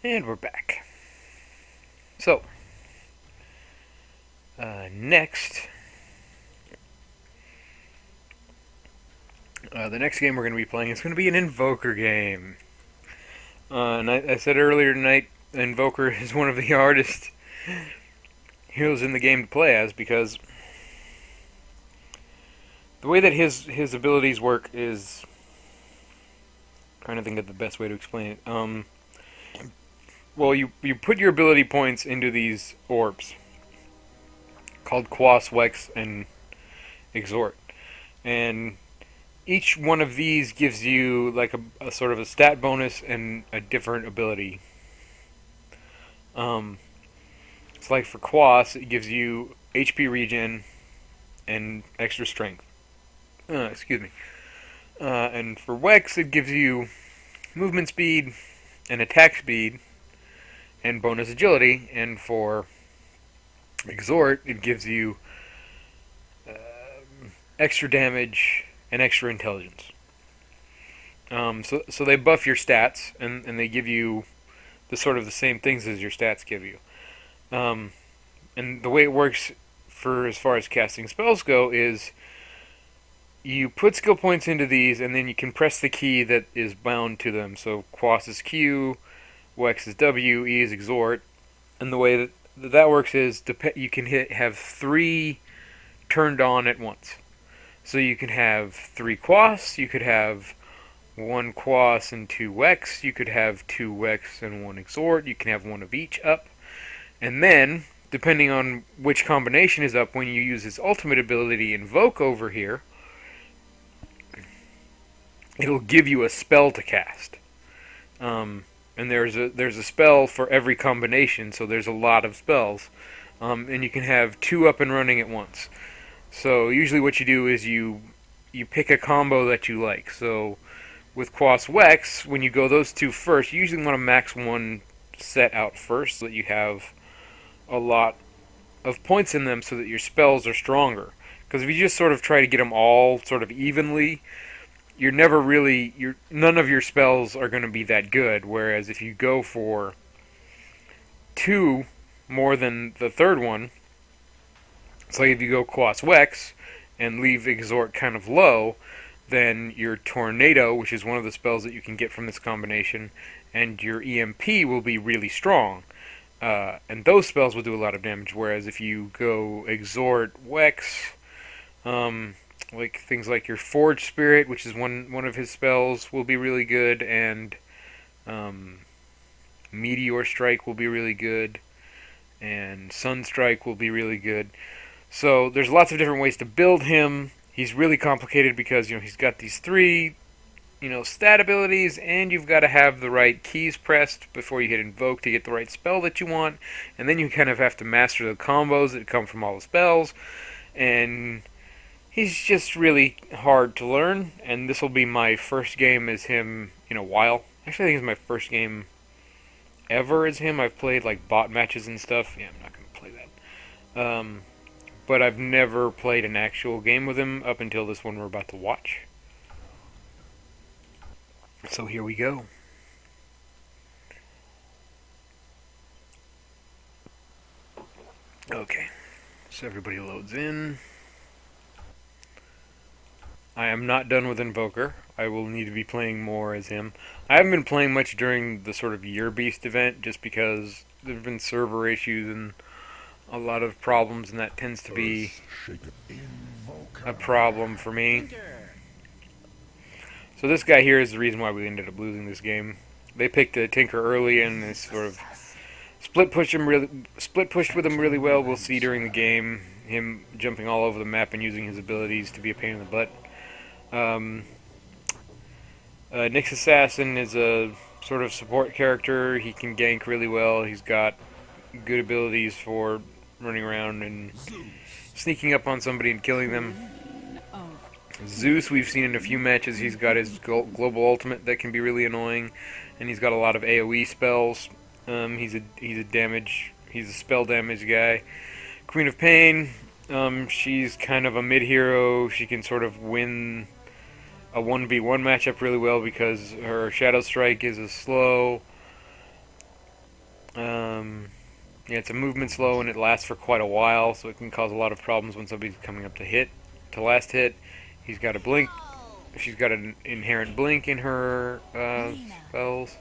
And we're back. So, next, the next game we're going to be playing is going to be an Invoker game. And I said earlier tonight, Invoker is one of the hardest heroes in the game to play as, because the way that his abilities work is... I'm trying to think of the best way to explain it. Well, you put your ability points into these orbs called Quas, Wex, and Exhort. And each one of these gives you like a sort of a stat bonus and a different ability. It's like for Quas, it gives you HP regen and extra strength. Excuse me. And for Wex, it gives you movement speed and attack speed and bonus agility. And for Exhort, it gives you extra damage and extra intelligence. So they buff your stats, and they give you the sort of the same things as your stats give you. And the way it works for as far as casting spells go is you put skill points into these, and then you can press the key that is bound to them. So Quas is Q, Wex is W, E is Exhort. And the way that works is you can have 3 turned on at once. So you can have 3 Quas, you could have 1 Quas and 2 Wex, you could have 2 Wex and 1 Exhort, you can have 1 of each up. And then, depending on which combination is up, when you use his ultimate ability, Invoke over here, it'll give you a spell to cast. And there's a spell for every combination, so there's a lot of spells. And you can have 2 up and running at once. So usually what you do is you pick a combo that you like. So with Quas Wex, when you go those 2 first, you usually want to max 1 set out first so that you have a lot of points in them so that your spells are stronger. Because if you just sort of try to get them all sort of evenly, you're never really... none of your spells are going to be that good. Whereas if you go for 2 more than the third one, so if you go Quas Wex and leave Exhort kind of low, then your Tornado, which is one of the spells that you can get from this combination, and your EMP will be really strong. And those spells will do a lot of damage, whereas if you go Exhort Wex, like things like your Forge Spirit, which is one of his spells, will be really good, and Meteor Strike will be really good, and Sunstrike will be really good. So there's lots of different ways to build him. He's really complicated because he's got these 3 stat abilities, and you've got to have the right keys pressed before you hit Invoke to get the right spell that you want, and then you kind of have to master the combos that come from all the spells, and he's just really hard to learn, and this will be my first game as him in a while. Actually, I think it's my first game ever as him. I've played like bot matches and stuff. Yeah, I'm not going to play that. But I've never played an actual game with him up until this one we're about to watch. So here we go. Okay, so everybody loads in. I am not done with Invoker. I will need to be playing more as him. I haven't been playing much during the sort of Year Beast event just because there have been server issues and a lot of problems, and that tends to be a problem for me. So this guy here is the reason why we ended up losing this game. They picked a Tinker early and they sort of split pushed with him really well. We'll see during the game him jumping all over the map and using his abilities to be a pain in the butt. Nyx Assassin is a sort of support character. He can gank really well. He's got good abilities for running around and sneaking up on somebody and killing them. Zeus, we've seen in a few matches, he's got his global ultimate that can be really annoying, and he's got a lot of AoE spells. He's a spell damage guy. Queen of Pain, she's kind of a mid-hero. She can sort of win a 1v1 matchup really well because her Shadow Strike is a slow Yeah, it's a movement slow and it lasts for quite a while, so it can cause a lot of problems when somebody's coming up to last hit. He's got a blink. She's got an inherent blink in her spells.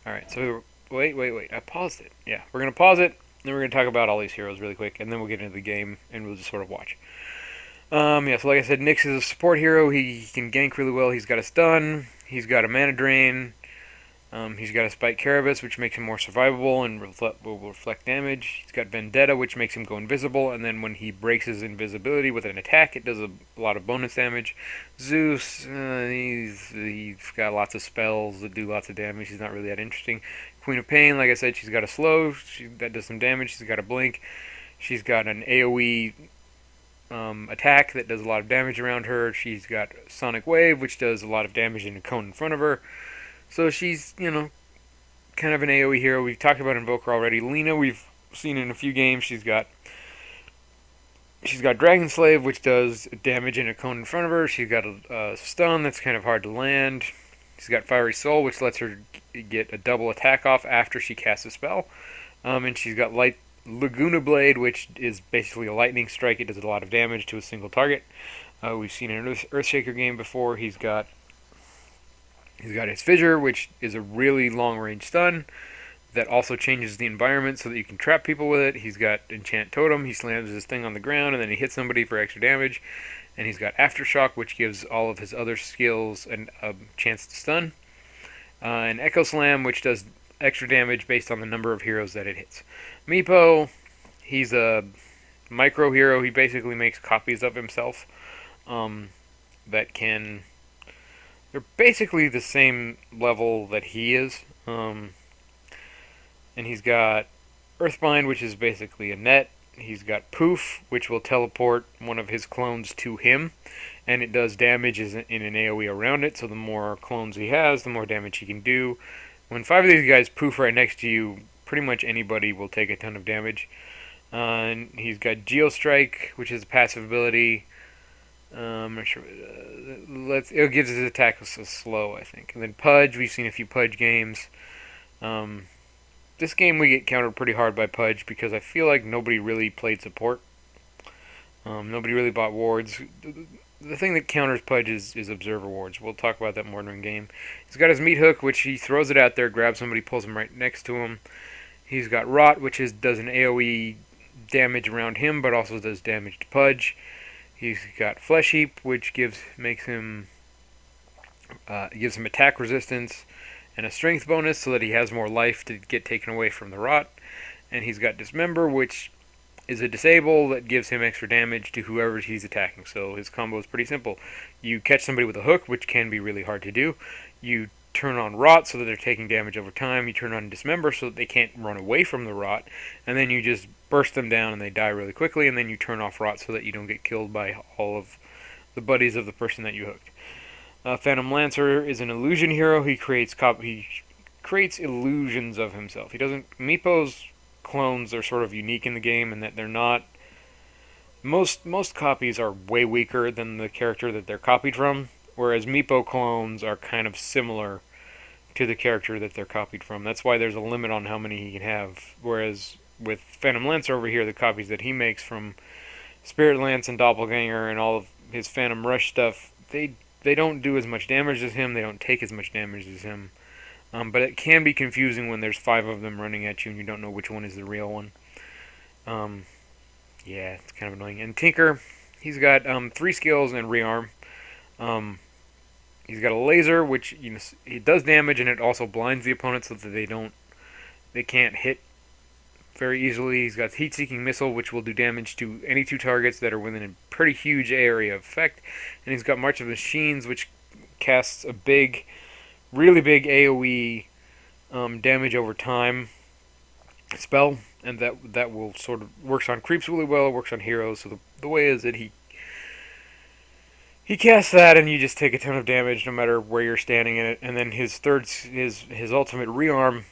All right, so wait. I paused it. Yeah, we're gonna pause it. Then we're gonna talk about all these heroes really quick, and then we'll get into the game and we'll just sort of watch. Yeah, so like I said, Nyx is a support hero. He can gank really well. He's got a stun. He's got a mana drain. He's got a Spike Carabus, which makes him more survivable and will reflect damage. He's got Vendetta, which makes him go invisible, and then when he breaks his invisibility with an attack, it does a lot of bonus damage. Zeus, he's got lots of spells that do lots of damage. He's not really that interesting. Queen of Pain, like I said, she's got a slow, that does some damage. She's got a blink. She's got an AoE attack that does a lot of damage around her. She's got Sonic Wave, which does a lot of damage in a cone in front of her. So she's, kind of an AoE hero. We've talked about Invoker already. Lina, we've seen in a few games. She's got Dragon Slave, which does damage in a cone in front of her. She's got a stun that's kind of hard to land. She's got Fiery Soul, which lets her get a double attack off after she casts a spell. And she's got Laguna Blade, which is basically a lightning strike. It does a lot of damage to a single target. We've seen in an Earthshaker game before. He's got his Fissure, which is a really long-range stun that also changes the environment so that you can trap people with it. He's got Enchant Totem. He slams his thing on the ground, and then he hits somebody for extra damage. And he's got Aftershock, which gives all of his other skills a chance to stun. And Echo Slam, which does extra damage based on the number of heroes that it hits. Meepo, he's a micro hero. He basically makes copies of himself that can... They're basically the same level that he is. And he's got Earthbind, which is basically a net. He's got Poof, which will teleport one of his clones to him. And it does damage in an AoE around it, so the more clones he has, the more damage he can do. When 5 of these guys poof right next to you, pretty much anybody will take a ton of damage. And he's got Geostrike, which is a passive ability. I'm not sure. It gives his attack a slow, I think. And then Pudge, we've seen a few Pudge games. This game we get countered pretty hard by Pudge because I feel like nobody really played support. Nobody really bought wards. The thing that counters Pudge is Observer wards. We'll talk about that more during game. He's got his Meat Hook, which he throws it out there, grabs somebody, pulls him right next to him. He's got Rot, which does an AoE damage around him, but also does damage to Pudge. He's got Flesh Heap, which gives him attack resistance and a strength bonus so that he has more life to get taken away from the Rot. And he's got Dismember, which is a disable that gives him extra damage to whoever he's attacking. So his combo is pretty simple. You catch somebody with a hook, which can be really hard to do. You turn on Rot so that they're taking damage over time. You turn on Dismember so that they can't run away from the Rot. And then you just burst them down and they die really quickly. And then you turn off Rot so that you don't get killed by all of the buddies of the person that you hooked. Phantom Lancer is an illusion hero. He creates illusions of himself. He doesn't... Meepo's clones are sort of unique in the game in that they're not... Most copies are way weaker than the character that they're copied from, whereas Meepo clones are kind of similar to the character that they're copied from. That's why there's a limit on how many he can have, whereas with Phantom Lancer over here, the copies that he makes from Spirit Lance and Doppelganger and all of his Phantom Rush stuff, they don't do as much damage as him, they don't take as much damage as him. But it can be confusing when there's 5 of them running at you and you don't know which one is the real one. Yeah, it's kind of annoying. And Tinker, he's got 3 skills and rearm. He's got a laser, which it does damage and it also blinds the opponent so that they can't hit very easily. He's got Heat-Seeking Missile, which will do damage to any 2 targets that are within a pretty huge area of effect. And he's got March of Machines, which casts a really big AoE damage over time spell, and that will sort of works on creeps really well, works on heroes. So the way is that he casts that, and you just take a ton of damage no matter where you're standing in it. And then his ultimate rearm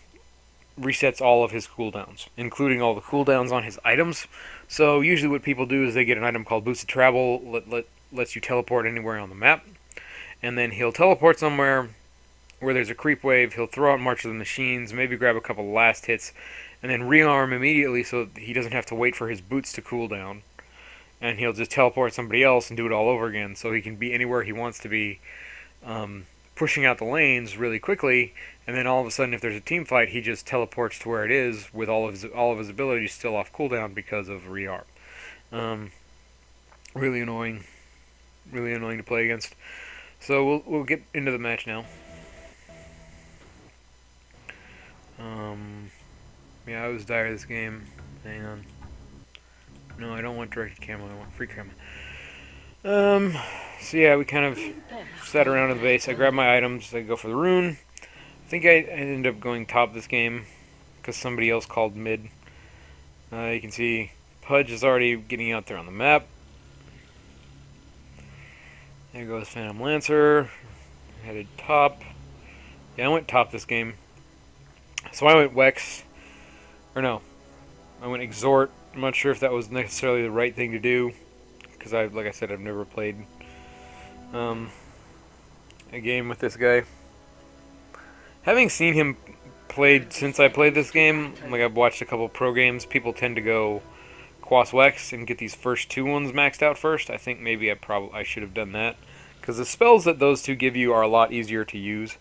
resets all of his cooldowns, including all the cooldowns on his items. So usually what people do is they get an item called Boosted Travel, lets you teleport anywhere on the map, and then he'll teleport somewhere, where there's a creep wave, he'll throw out March of the Machines, maybe grab a couple last hits, and then rearm immediately so he doesn't have to wait for his boots to cool down. And he'll just teleport somebody else and do it all over again, so he can be anywhere he wants to be, pushing out the lanes really quickly. And then all of a sudden, if there's a team fight, he just teleports to where it is with all of his abilities still off cooldown because of rearm. Really annoying to play against. So we'll get into the match now. Yeah, I was dire this game. Hang on. No, I don't want directed camo. I want free camo. So yeah, we kind of sat around in the base. I grabbed my items. I go for the rune. I think I ended up going top this game because somebody else called mid. You can see Pudge is already getting out there on the map. There goes Phantom Lancer. Headed top. Yeah, I went top this game. So I went Wex. Or no. I went Exhort. I'm not sure if that was necessarily the right thing to do. Because, like I said, I've never played a game with this guy. Having seen him played since I played this game, like I've watched a couple pro games, people tend to go Quas Wex and get these first two ones maxed out first. I think maybe I should have done that. Because the spells that those two give you are a lot easier to use.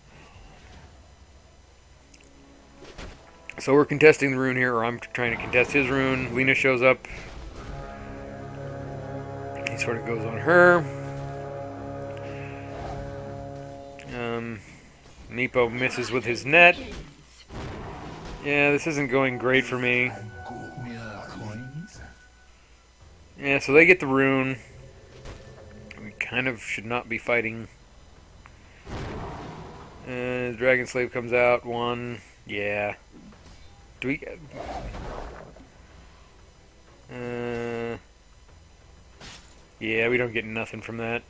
So we're contesting the rune here, or I'm trying to contest his rune. Lena shows up. He sort of goes on her. Meepo misses with his net. Yeah, this isn't going great for me. Yeah, so they get the rune. We kind of should not be fighting. Dragon Slave comes out. One. Yeah. Do we... yeah, we don't get nothing from that.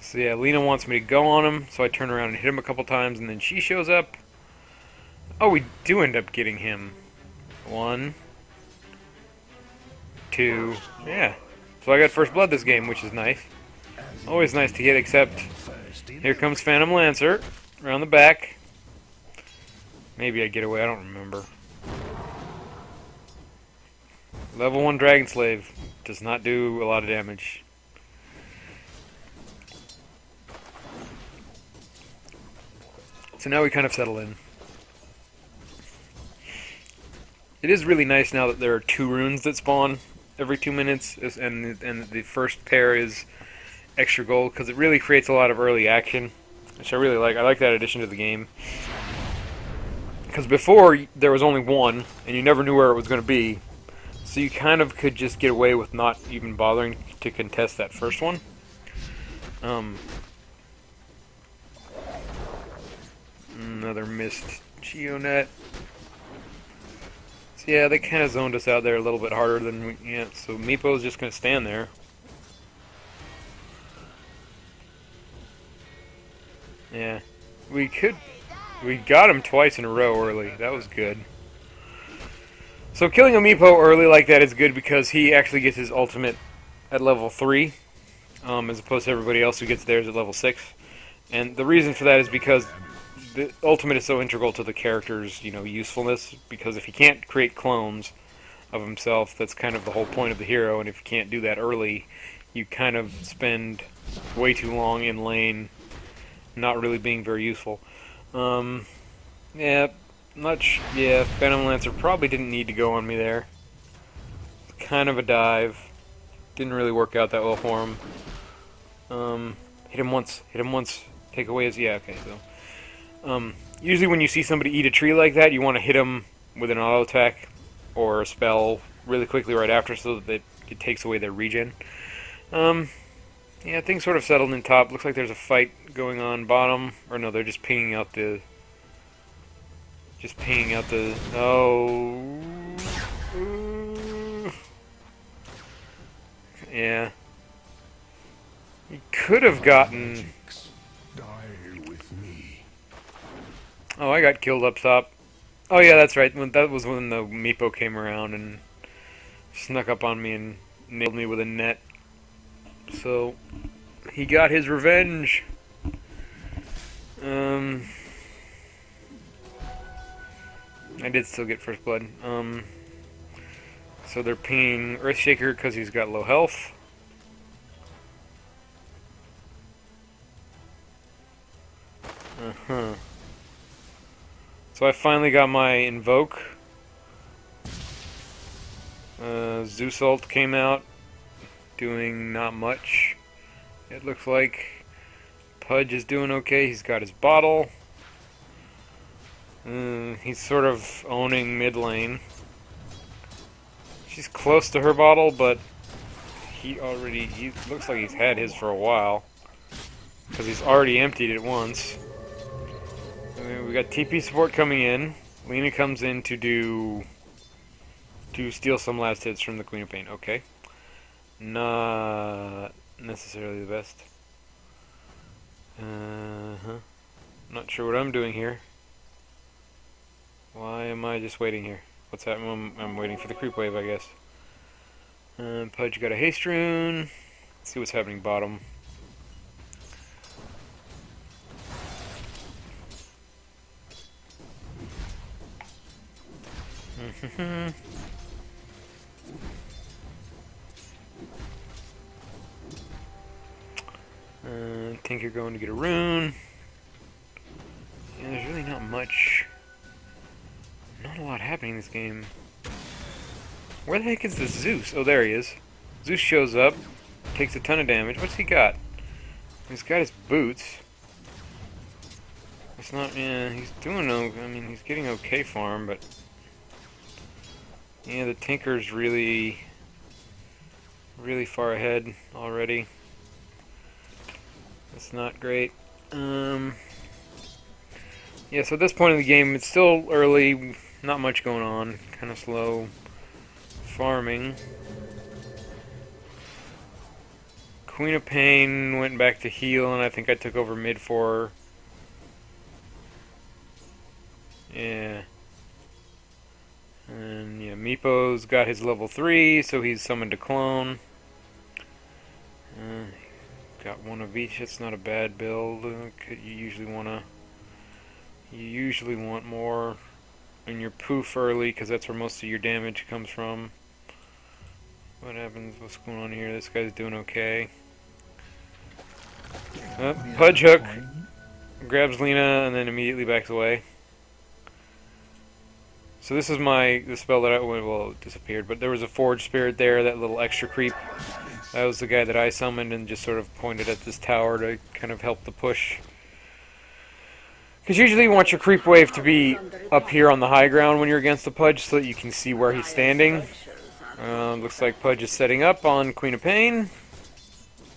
So yeah, Lena wants me to go on him, so I turn around and hit him a couple times, and then she shows up. Oh, we do end up getting him. One. Two. Yeah. So I got first blood this game, which is nice. Always nice to get, except here comes Phantom Lancer around the back. Maybe I get away, I don't remember. Level 1 Dragon Slave does not do a lot of damage. So now we kind of settle in. It is really nice now that there are 2 runes that spawn every 2 minutes, and the first pair is extra gold, because it really creates a lot of early action, which I really like. I like that addition to the game. Because before, there was only one, and you never knew where it was going to be, so you kind of could just get away with not even bothering to contest that first one. Another missed Geonet. So yeah, they kind of zoned us out there a little bit harder than we... Yeah, so Meepo's just going to stand there. Yeah. We got him twice in a row early. That was good. So killing a Meepo early like that is good because he actually gets his ultimate at level 3, as opposed to everybody else who gets theirs at level 6. And the reason for that is because the ultimate is so integral to the character's, usefulness, because if he can't create clones of himself, that's kind of the whole point of the hero, and if you can't do that early, you kind of spend way too long in lane not really being very useful. Yeah, Phantom Lancer probably didn't need to go on me there. Kind of a dive. Didn't really work out that well for him. Hit him once, take away his... Yeah, okay, so... usually when you see somebody eat a tree like that, you want to hit them with an auto attack or a spell really quickly right after so that it takes away their regen. Yeah, things sort of settled in top. Looks like there's a fight going on bottom. Or no, they're just pinging out the... Oh... Yeah. He could have gotten... Oh, I got killed up top. Oh yeah, that's right. That was when the Meepo came around and snuck up on me and nailed me with a net. So he got his revenge. I did still get first blood. So they're pinging Earthshaker because he's got low health. So I finally got my Invoke. Zeus ult came out, doing not much. It looks like Pudge is doing okay. He's got his bottle. He's sort of owning mid lane. She's close to her bottle, but he looks like he's had his for a while, because he's already emptied it once. We got TP support coming in. Lina comes in to steal some last hits from the Queen of Pain. Okay. Not necessarily the best. Not sure what I'm doing here. Why am I just waiting here? What's happening? I'm waiting for the creep wave, I guess. Pudge got a haste rune. Let's see what's happening bottom. Tinker going to get a rune. Yeah, there's really not a lot happening in this game. Where the heck is this Zeus? Oh, there he is. Zeus shows up, takes a ton of damage. What's he got? He's got his boots. It's not, yeah, he's doing I mean, he's getting okay farm, but yeah, the Tinker's really far ahead already. That's not great. Yeah, so at this point in the game, it's still early, not much going on, kind of slow farming. Queen of Pain went back to heal, and I think I took over mid for her. Yeah. And yeah, Meepo's got his level 3, so he's summoned a clone. Got one of each. That's not a bad build. You usually want more in your poof early, because that's where most of your damage comes from. What happens? What's going on here? This guy's doing okay. Pudge hook grabs Lina and then immediately backs away. So this is the spell that it disappeared, but there was a Forge Spirit there, that little extra creep. That was the guy that I summoned and just sort of pointed at this tower to kind of help the push. Because usually you want your creep wave to be up here on the high ground when you're against the Pudge so that you can see where he's standing. Looks like Pudge is setting up on Queen of Pain.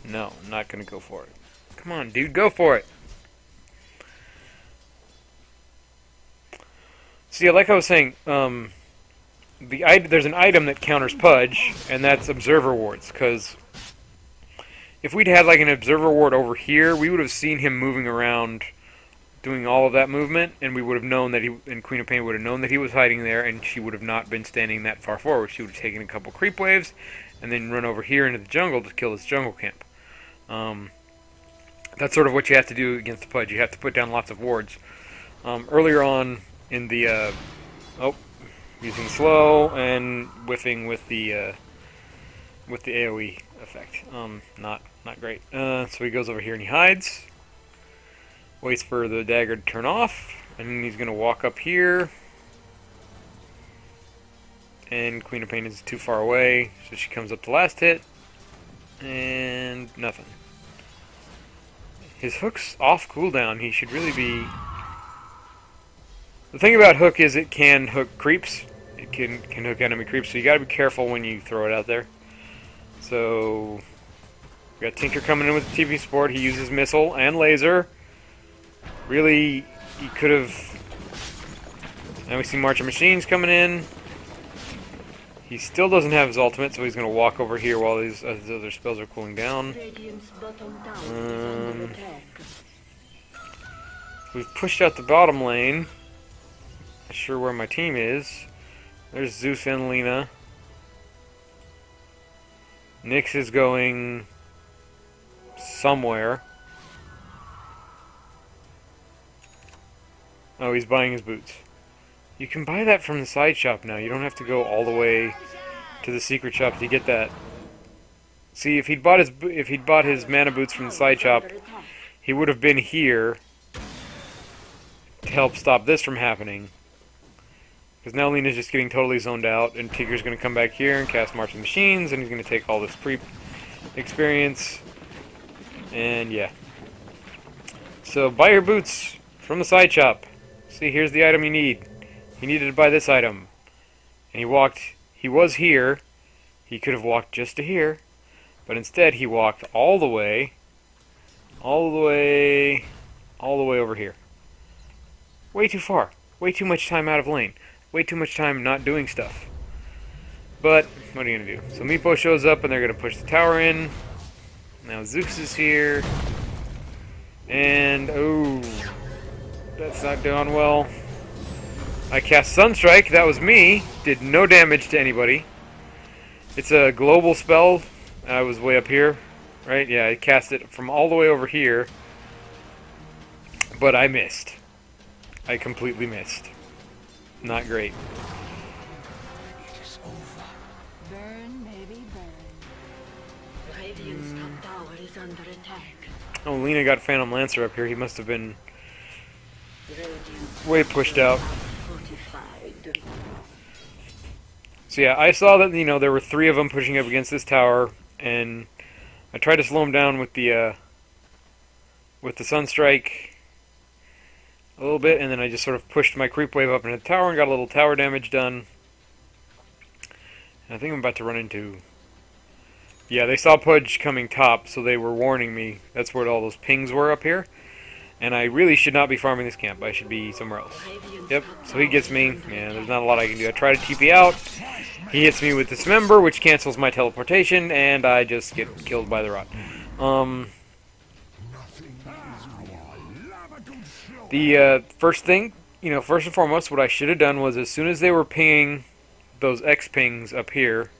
No, I'm not going to go for it. Come on, dude, go for it. See, like I was saying, there's an item that counters Pudge, and that's Observer Wards, because if we'd had like an Observer Ward over here, we would have seen him moving around doing all of that movement, and we would have known that and Queen of Pain would have known that he was hiding there, and she would have not been standing that far forward. She would have taken a couple creep waves, and then run over here into the jungle to kill his jungle camp. That's sort of what you have to do against the Pudge. You have to put down lots of wards. Earlier on in the using slow and whiffing with the AoE effect. Not great. So he goes over here and he hides. Waits for the dagger to turn off, and then he's gonna walk up here. And Queen of Pain is too far away, so she comes up to last hit, and nothing. His hook's off cooldown. He should really be. The thing about hook is it can hook creeps. It can hook enemy creeps, so you gotta be careful when you throw it out there. So we got Tinker coming in with the TP support. He uses missile and laser. Really, he could have. Now we see March of Machines coming in. He still doesn't have his ultimate, so he's going to walk over here while his other spells are cooling down. We've pushed out the bottom lane. Not sure where my team is. There's Zeus and Lina. Nyx is going somewhere. Oh, he's buying his boots. You can buy that from the side shop now. You don't have to go all the way to the secret shop to get that. See, if he'd bought his mana boots from the side shop, he would have been here to help stop this from happening. Because now Lena's just getting totally zoned out, and Tinker's going to come back here and cast Marching Machines, and he's going to take all this creep experience. And yeah. So buy your boots from the side shop. See, here's the item you need. He needed to buy this item. And he was here. He could have walked just to here. But instead he walked all the way over here. Way too far. Way too much time out of lane. Way too much time not doing stuff. But, what are you going to do? So Meepo shows up and they're going to push the tower in. Now Zeus is here. And, oh, that's not doing well. I cast Sunstrike, that was me. Did no damage to anybody. It's a global spell. I was way up here, right? Yeah, I cast it from all the way over here. But I missed. I completely missed. Not great. Burn, baby, burn. Radiant's top tower is under attack. Oh, Lena got Phantom Lancer up here. He must have been way pushed out. So yeah, I saw that, you know, there were 3 of them pushing up against this tower, and I tried to slow them down with the Sunstrike a little bit, and then I just sort of pushed my creep wave up into the tower and got a little tower damage done. And I think I'm about to run into... Yeah, they saw Pudge coming top, so they were warning me. That's where all those pings were up here. And I really should not be farming this camp. I should be somewhere else. Yep, so he gets me. Yeah, there's not a lot I can do. I try to TP out. He hits me with Dismember, which cancels my teleportation, and I just get killed by the rot. The first thing, you know, first and foremost, what I should have done was as soon as they were pinging those X pings up here,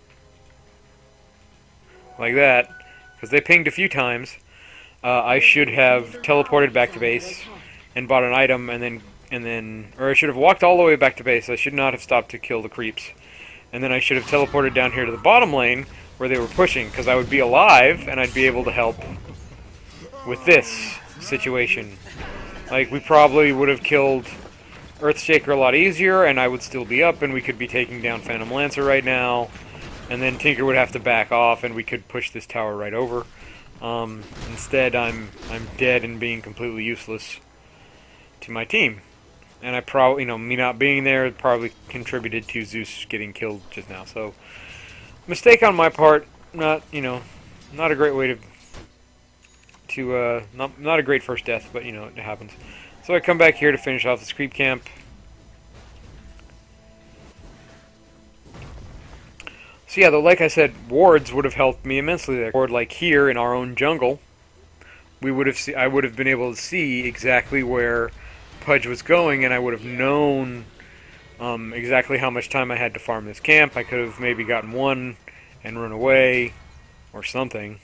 like that, because they pinged a few times, I should have teleported back to base and bought an item, and then, or I should have walked all the way back to base. I should not have stopped to kill the creeps, and then I should have teleported down here to the bottom lane where they were pushing, because I would be alive and I'd be able to help with this situation. Like, we probably would have killed Earthshaker a lot easier, and I would still be up, and we could be taking down Phantom Lancer right now, and then Tinker would have to back off, and we could push this tower right over. Instead, I'm dead and being completely useless to my team, and I probably, you know, me not being there probably contributed to Zeus getting killed just now. So, mistake on my part. Not, you know, not a great way to not a great first death, but you know, it happens. So I come back here to finish off this creep camp. So yeah, though, like I said, wards would have helped me immensely there. Ward like here in our own jungle, I would have been able to see exactly where Pudge was going, and I would have known exactly how much time I had to farm this camp. I could have maybe gotten one and run away, or something.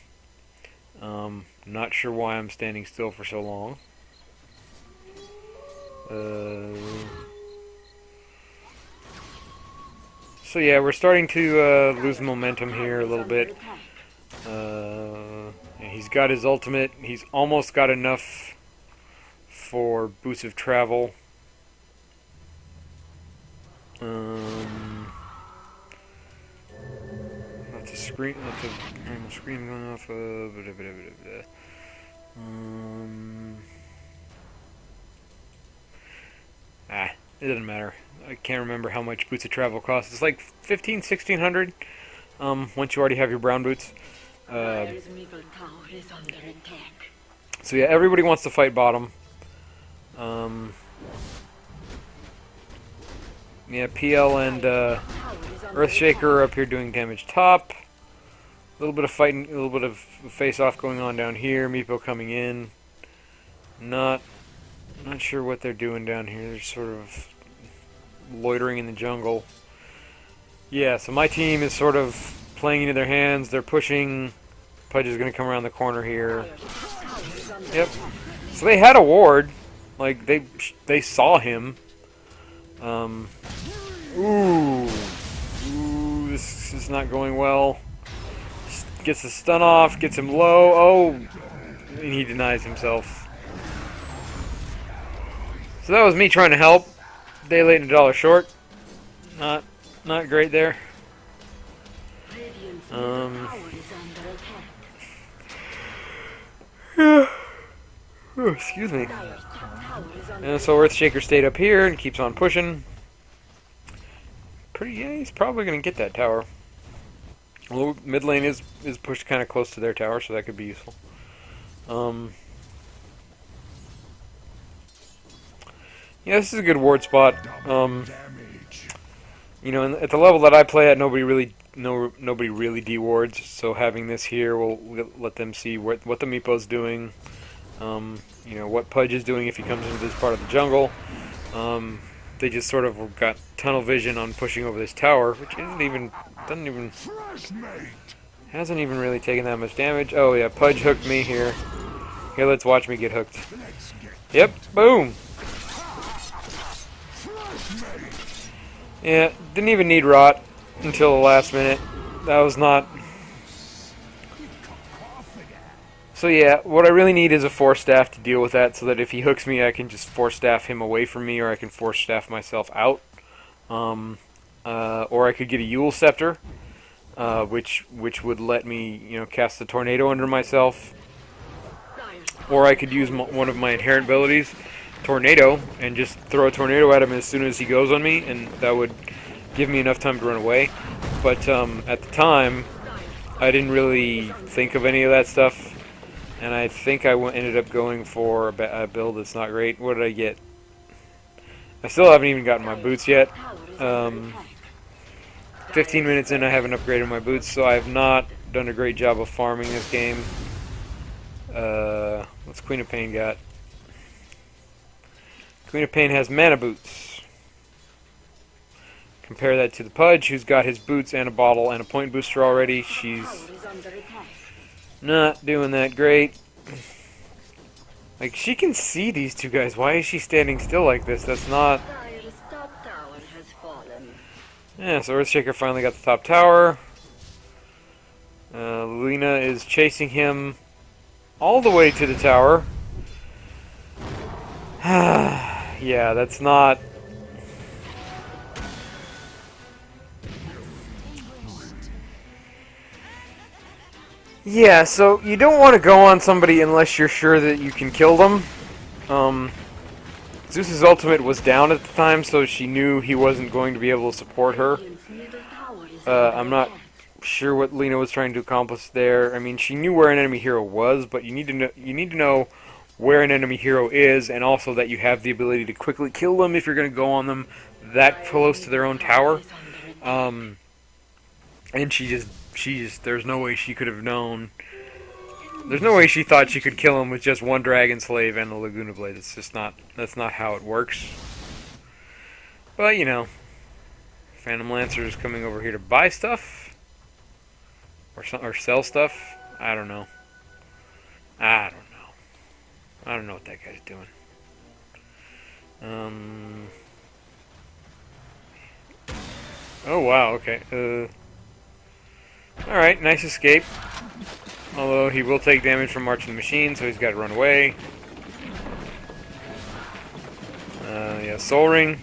Not sure why I'm standing still for so long. So yeah, we're starting to lose momentum here a little bit. He's got his ultimate. He's almost got enough for boots of travel. That's a screen. That's a normal screen going off. It doesn't matter. I can't remember how much boots of travel cost. It's like 15, 1600. Once you already have your brown boots. So yeah, everybody wants to fight bottom. Yeah, PL and Earthshaker are up here doing damage top. A little bit of fighting, a little bit of face-off going on down here. Meepo coming in. Not sure what they're doing down here. They're sort of loitering in the jungle. Yeah, so my team is sort of playing into their hands. They're pushing. Pudge is going to come around the corner here. Yep. So they had a ward. Like, they saw him. Ooh, this is not going well. Gets the stun off, gets him low. Oh, and he denies himself. So that was me trying to help. Day late and $1 short. Not great there. Oh, excuse me. And so Earthshaker stayed up here and keeps on pushing. Yeah, he's probably going to get that tower. Although mid lane is pushed kind of close to their tower, so that could be useful. Yeah, this is a good ward spot. You know, at the level that I play at, nobody really dewards. So having this here will let them see what the Meepo's doing. You know, what Pudge is doing if he comes into this part of the jungle. They just sort of got tunnel vision on pushing over this tower, which hasn't even really taken that much damage. Oh yeah, Pudge hooked me here. Here, let's watch me get hooked. Yep, boom. Yeah, didn't even need rot until the last minute. That was not. So yeah, what I really need is a force staff to deal with that, so that if he hooks me, I can just force staff him away from me, or I can force staff myself out. Or I could get a Yule Scepter, which would let me, you know, cast the tornado under myself. Or I could use one of my inherent abilities, Tornado, and just throw a tornado at him as soon as he goes on me, and that would give me enough time to run away. But at the time, I didn't really think of any of that stuff. And I think I ended up going for a build that's not great. What did I get? I still haven't even gotten my boots yet. 15 minutes in, I haven't upgraded my boots, so I have not done a great job of farming this game. What's Queen of Pain got? Queen of Pain has mana boots. Compare that to the Pudge, who's got his boots and a bottle and a point booster already. She's not doing that great. Like, she can see these two guys. Why is she standing still like this? That's not... Yeah, so Earthshaker finally got the top tower. Lina is chasing him all the way to the tower. Yeah, that's not... Yeah, so you don't want to go on somebody unless you're sure that you can kill them. Zeus's ultimate was down at the time, so she knew he wasn't going to be able to support her. I'm not sure what Lina was trying to accomplish there. I mean, she knew where an enemy hero was, but you need to know where an enemy hero is, and also that you have the ability to quickly kill them if you're going to go on them that close to their own tower. And she just, there's no way she could have known. There's no way she thought she could kill him with just one Dragon Slave and a Laguna Blade. It's just not, that's not how it works. But, you know, Phantom Lancer is coming over here to buy stuff. Or sell stuff. I don't know. I don't know what that guy's doing. Oh, wow, okay. Alright, nice escape. Although he will take damage from Marching the Machine, so he's got to run away. Yeah, Soul Ring.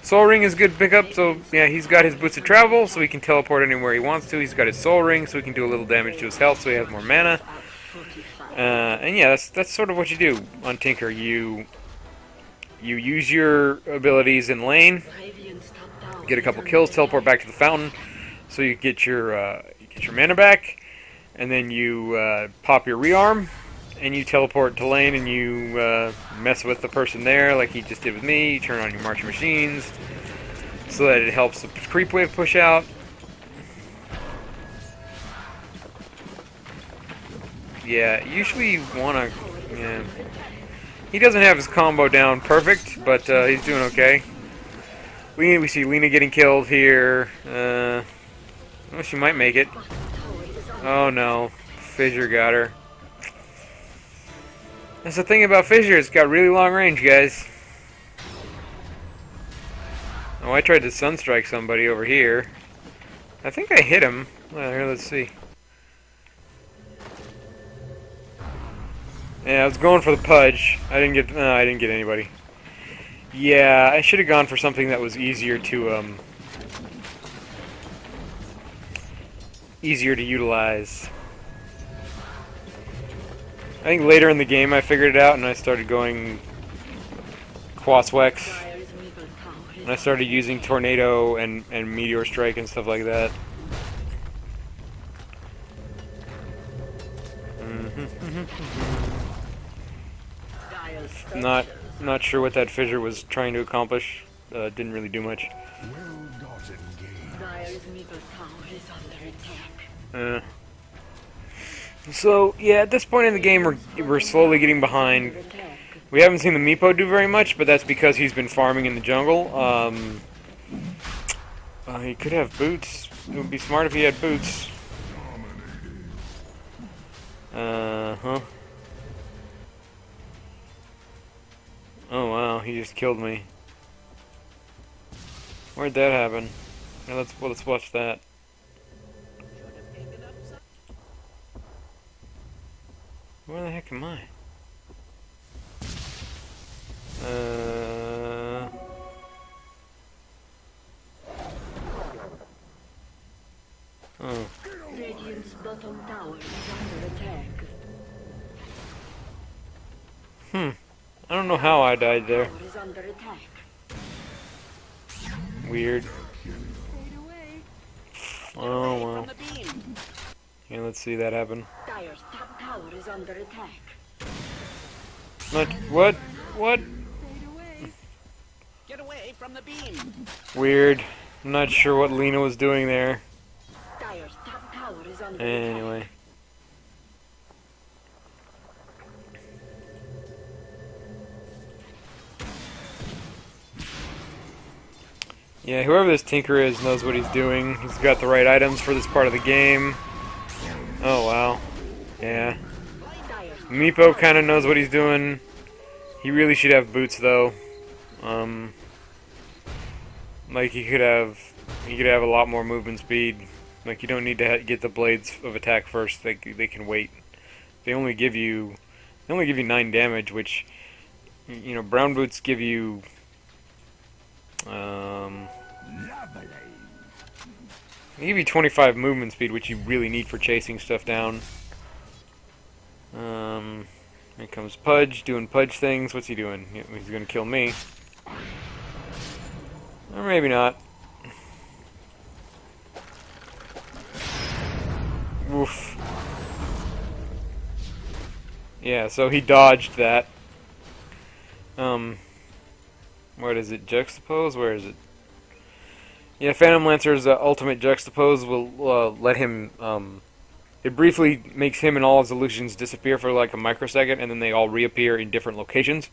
Soul Ring is good pickup, so yeah, he's got his Boots of Travel, so he can teleport anywhere he wants to. He's got his Soul Ring, so he can do a little damage to his health, so he has more mana. And yeah, that's sort of what you do on Tinker. You use your abilities in lane, get a couple kills, teleport back to the fountain, so you get your mana back. And then you pop your rearm, and you teleport to lane, and you mess with the person there, like he just did with me. You turn on your Marching Machines, so that it helps the creep wave push out. Yeah, usually you want to... Yeah. He doesn't have his combo down perfect, but he's doing okay. We see Lina getting killed here. Oh, she might make it. Oh no. Fissure got her. That's the thing about Fissure, it's got really long range, guys. Oh, I tried to Sunstrike somebody over here. I think I hit him. Well, here, let's see. Yeah, I was going for the Pudge. I didn't get anybody. Yeah, I should have gone for something that was easier to utilize. I think later in the game I figured it out and I started going Quaswex. And I started using Tornado and Meteor Strike and stuff like that. Not sure what that fissure was trying to accomplish. Didn't really do much. So yeah, at this point in the game, we're slowly getting behind. We haven't seen the Meepo do very much, but that's because he's been farming in the jungle. He could have boots. It would be smart if he had boots. Huh. Oh wow, he just killed me. Where'd that happen? Now let's watch that. Where the heck am I? Oh. Radiant's bottom tower is under attack. I don't know how I died there. Tower is under attack. Weird. Oh well. Yeah, let's see that happen. Dire's top tower is under attack. What? What? Get away from the beam. Weird. I'm not sure what Lena was doing there. Dire's top tower is under Anyway. attack. Yeah, whoever this Tinker is knows what he's doing. He's got the right items for this part of the game. Oh, wow. Yeah. Meepo kind of knows what he's doing. He really should have boots, though. Like, he could have a lot more movement speed. Like, you don't need to get the blades of attack first. They can wait. They only give you 9 damage, which, you know, brown boots give you they give you 25 movement speed, which you really need for chasing stuff down. Here comes Pudge, doing Pudge things. What's he doing? He's gonna kill me. Or maybe not. Oof. Yeah, so he dodged that. What is it? Juxtapose? Where is it? Yeah, Phantom Lancer's ultimate Juxtapose will let him, it briefly makes him and all his illusions disappear for like a microsecond, and then they all reappear in different locations,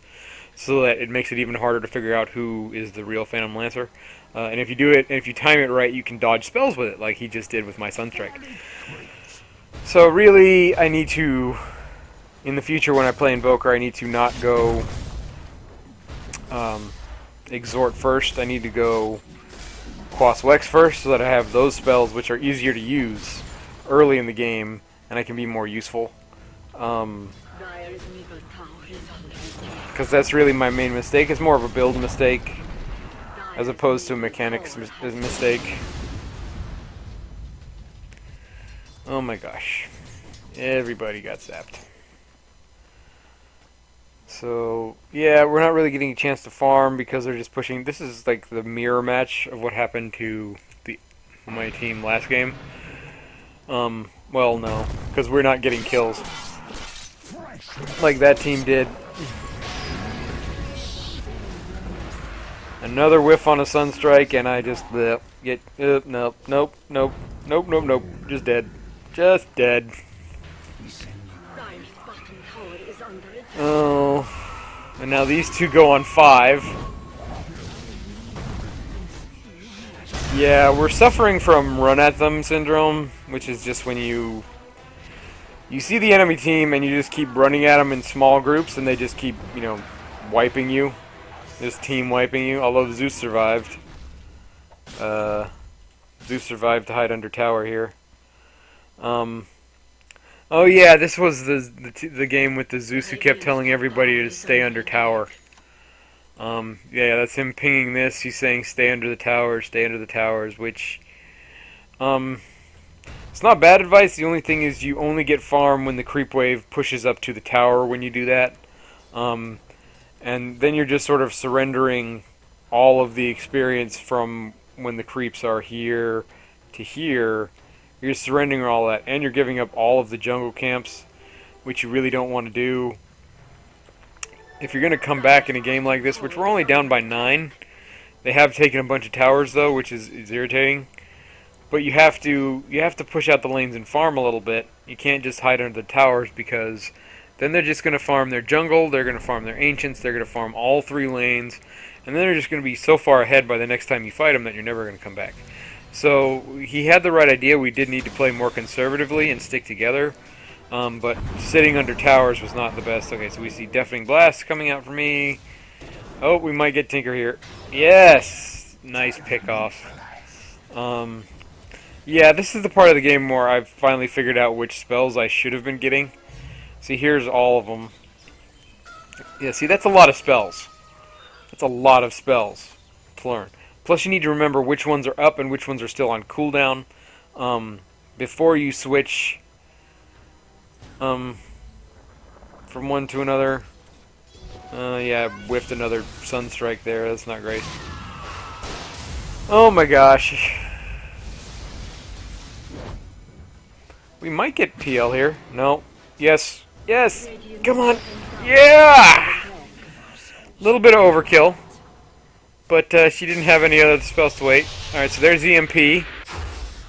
so that it makes it even harder to figure out who is the real Phantom Lancer. And if you do it, and if you time it right, you can dodge spells with it, like he just did with my Sunstrike. So really, I need to, in the future when I play Invoker, I need to not go Exhort first. I need to go Quaswex first, so that I have those spells which are easier to use early in the game, and I can be more useful. Because that's really my main mistake. It's more of a build mistake as opposed to a mechanics mistake. Oh my gosh. Everybody got zapped. So, yeah, we're not really getting a chance to farm because they're just pushing. This is like the mirror match of what happened to my team last game. Well, no, because we're not getting kills like that team did. Another whiff on a Sunstrike, and I just get nope, just dead, Oh, and now these two go on 5. Yeah, we're suffering from run at them syndrome, which is just when you see the enemy team and you just keep running at them in small groups and they just keep, wiping you. Just team wiping you, although Zeus survived. Zeus survived to hide under tower here. Oh yeah, this was the game with the Zeus who kept telling everybody to stay under tower. Yeah, that's him pinging this. He's saying stay under the towers, which, it's not bad advice. The only thing is you only get farm when the creep wave pushes up to the tower when you do that. And then you're just sort of surrendering all of the experience from when the creeps are here to here. You're surrendering all that, and you're giving up all of the jungle camps, which you really don't want to do. If you're going to come back in a game like this, which we're only down by 9, they have taken a bunch of towers though, which is irritating. But you have to push out the lanes and farm a little bit. You can't just hide under the towers, because then they're just going to farm their jungle, they're going to farm their ancients, they're going to farm all 3 lanes, and then they're just going to be so far ahead by the next time you fight them that you're never going to come back. So he had the right idea. We did need to play more conservatively and stick together. But sitting under towers was not the best. Okay, so we see Deafening Blast coming out for me. Oh, we might get Tinker here. Yes! Nice pickoff. Yeah, this is the part of the game where I've finally figured out which spells I should have been getting. See, here's all of them. Yeah, see, that's a lot of spells. That's a lot of spells to learn. Plus, you need to remember which ones are up and which ones are still on cooldown before you switch from one to another. Yeah, I whiffed another Sunstrike there. That's not great. Oh my gosh. We might get PL here. No. Yes. Yes. Come on. Yeah! A little bit of overkill. But she didn't have any other spells to wait. Alright, so there's EMP.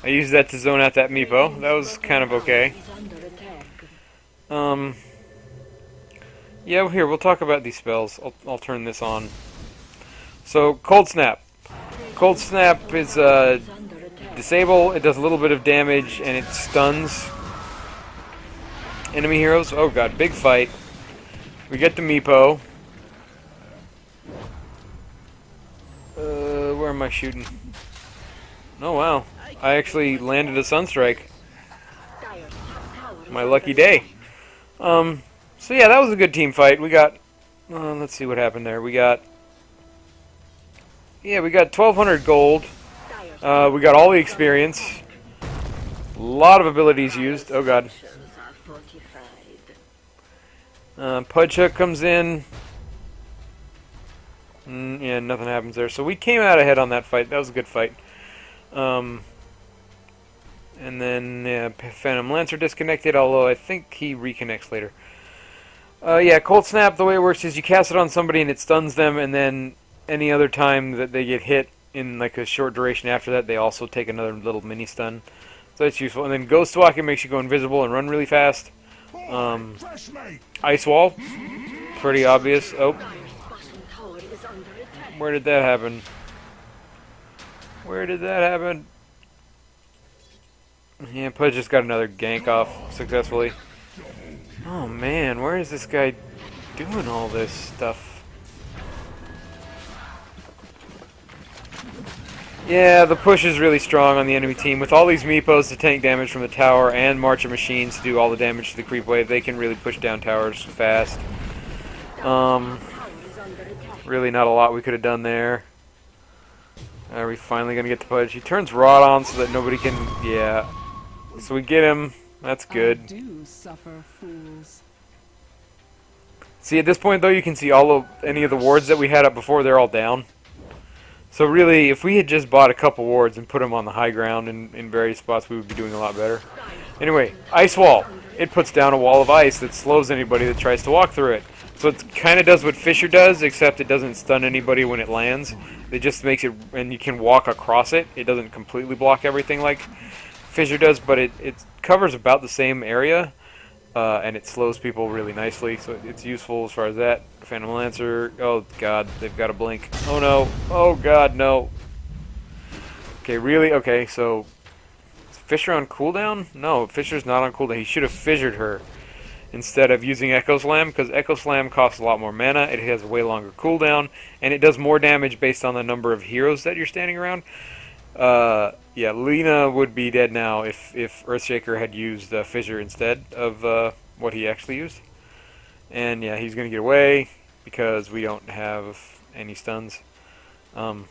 I used that to zone out that Meepo. That was kind of okay. Yeah, here, we'll talk about these spells. I'll turn this on. So, Cold Snap. Cold Snap is disable. It does a little bit of damage, and it stuns enemy heroes. Oh god, big fight. We get the Meepo. Where am I shooting? Oh wow, I actually landed a Sunstrike. My lucky day. So yeah, that was a good team fight. We got, let's see what happened there. We got 1,200 gold. We got all the experience. A lot of abilities used. Oh god. Pudge Hook comes in. Yeah, nothing happens there. So we came out ahead on that fight. That was a good fight. And then Phantom Lancer disconnected, although I think he reconnects later. Yeah, Cold Snap, the way it works is you cast it on somebody and it stuns them, and then any other time that they get hit in like a short duration after that, they also take another little mini stun. So that's useful. And then Ghost Walk, it makes you go invisible and run really fast. Ice Wall, pretty obvious. Oh. Where did that happen? Where did that happen? Yeah, Pudge just got another gank off successfully. Oh man, where is this guy doing all this stuff? Yeah, the push is really strong on the enemy team. With all these Meepos to tank damage from the tower and March of Machines to do all the damage to the creep wave, they can really push down towers fast. Really not a lot we could have done there. Are we finally going to get the Pudge? He turns Rod on so that nobody can... Yeah. So we get him. That's good. See, at this point, though, you can see any of the wards that we had up before. They're all down. So really, if we had just bought a couple wards and put them on the high ground in various spots, we would be doing a lot better. Anyway, Ice Wall. It puts down a wall of ice that slows anybody that tries to walk through it. So it kind of does what Fissure does, except it doesn't stun anybody when it lands. It just makes it, and you can walk across it. It doesn't completely block everything like Fissure does, but it covers about the same area, and it slows people really nicely. So it's useful as far as that. Phantom Lancer. Oh god, they've got a blink. Oh no. Oh god, no. Okay, really? Okay, so is Fisher on cooldown? No, Fisher's not on cooldown. He should have fissured her instead of using Echo Slam, because Echo Slam costs a lot more mana, it has a way longer cooldown, and it does more damage based on the number of heroes that you're standing around. Yeah, Lena would be dead now if Earthshaker had used Fissure instead of what he actually used. And yeah, he's going to get away because we don't have any stuns. So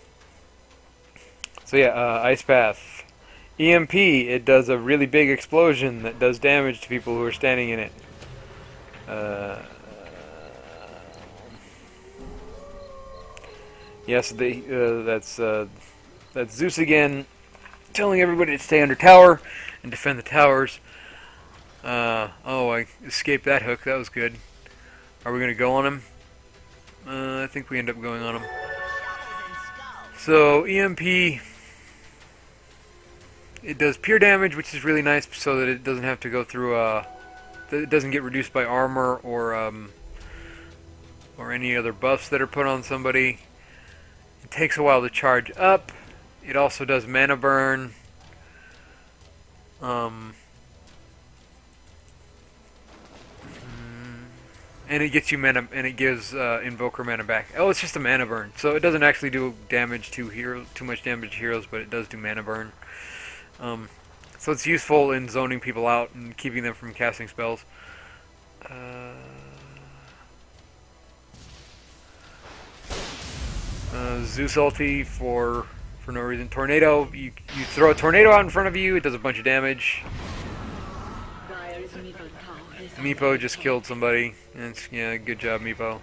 yeah, Ice Path. EMP, it does a really big explosion that does damage to people who are standing in it. Yes, that's Zeus again, telling everybody to stay under tower and defend the towers. Oh, I escaped that hook. That was good. Are we gonna go on him? I think we end up going on him. So EMP, it does pure damage, which is really nice, so that it doesn't have to go through. It doesn't get reduced by armor or any other buffs that are put on somebody. It takes a while to charge up. It also does mana burn. And it gets you mana, and it gives Invoker mana back. Oh, it's just a mana burn, so it doesn't actually do damage to too much damage to heroes, but it does do mana burn. So it's useful in zoning people out and keeping them from casting spells. Zeus ulti for no reason. Tornado, you throw a tornado out in front of you, it does a bunch of damage. Meepo just killed somebody. Yeah, good job, Meepo.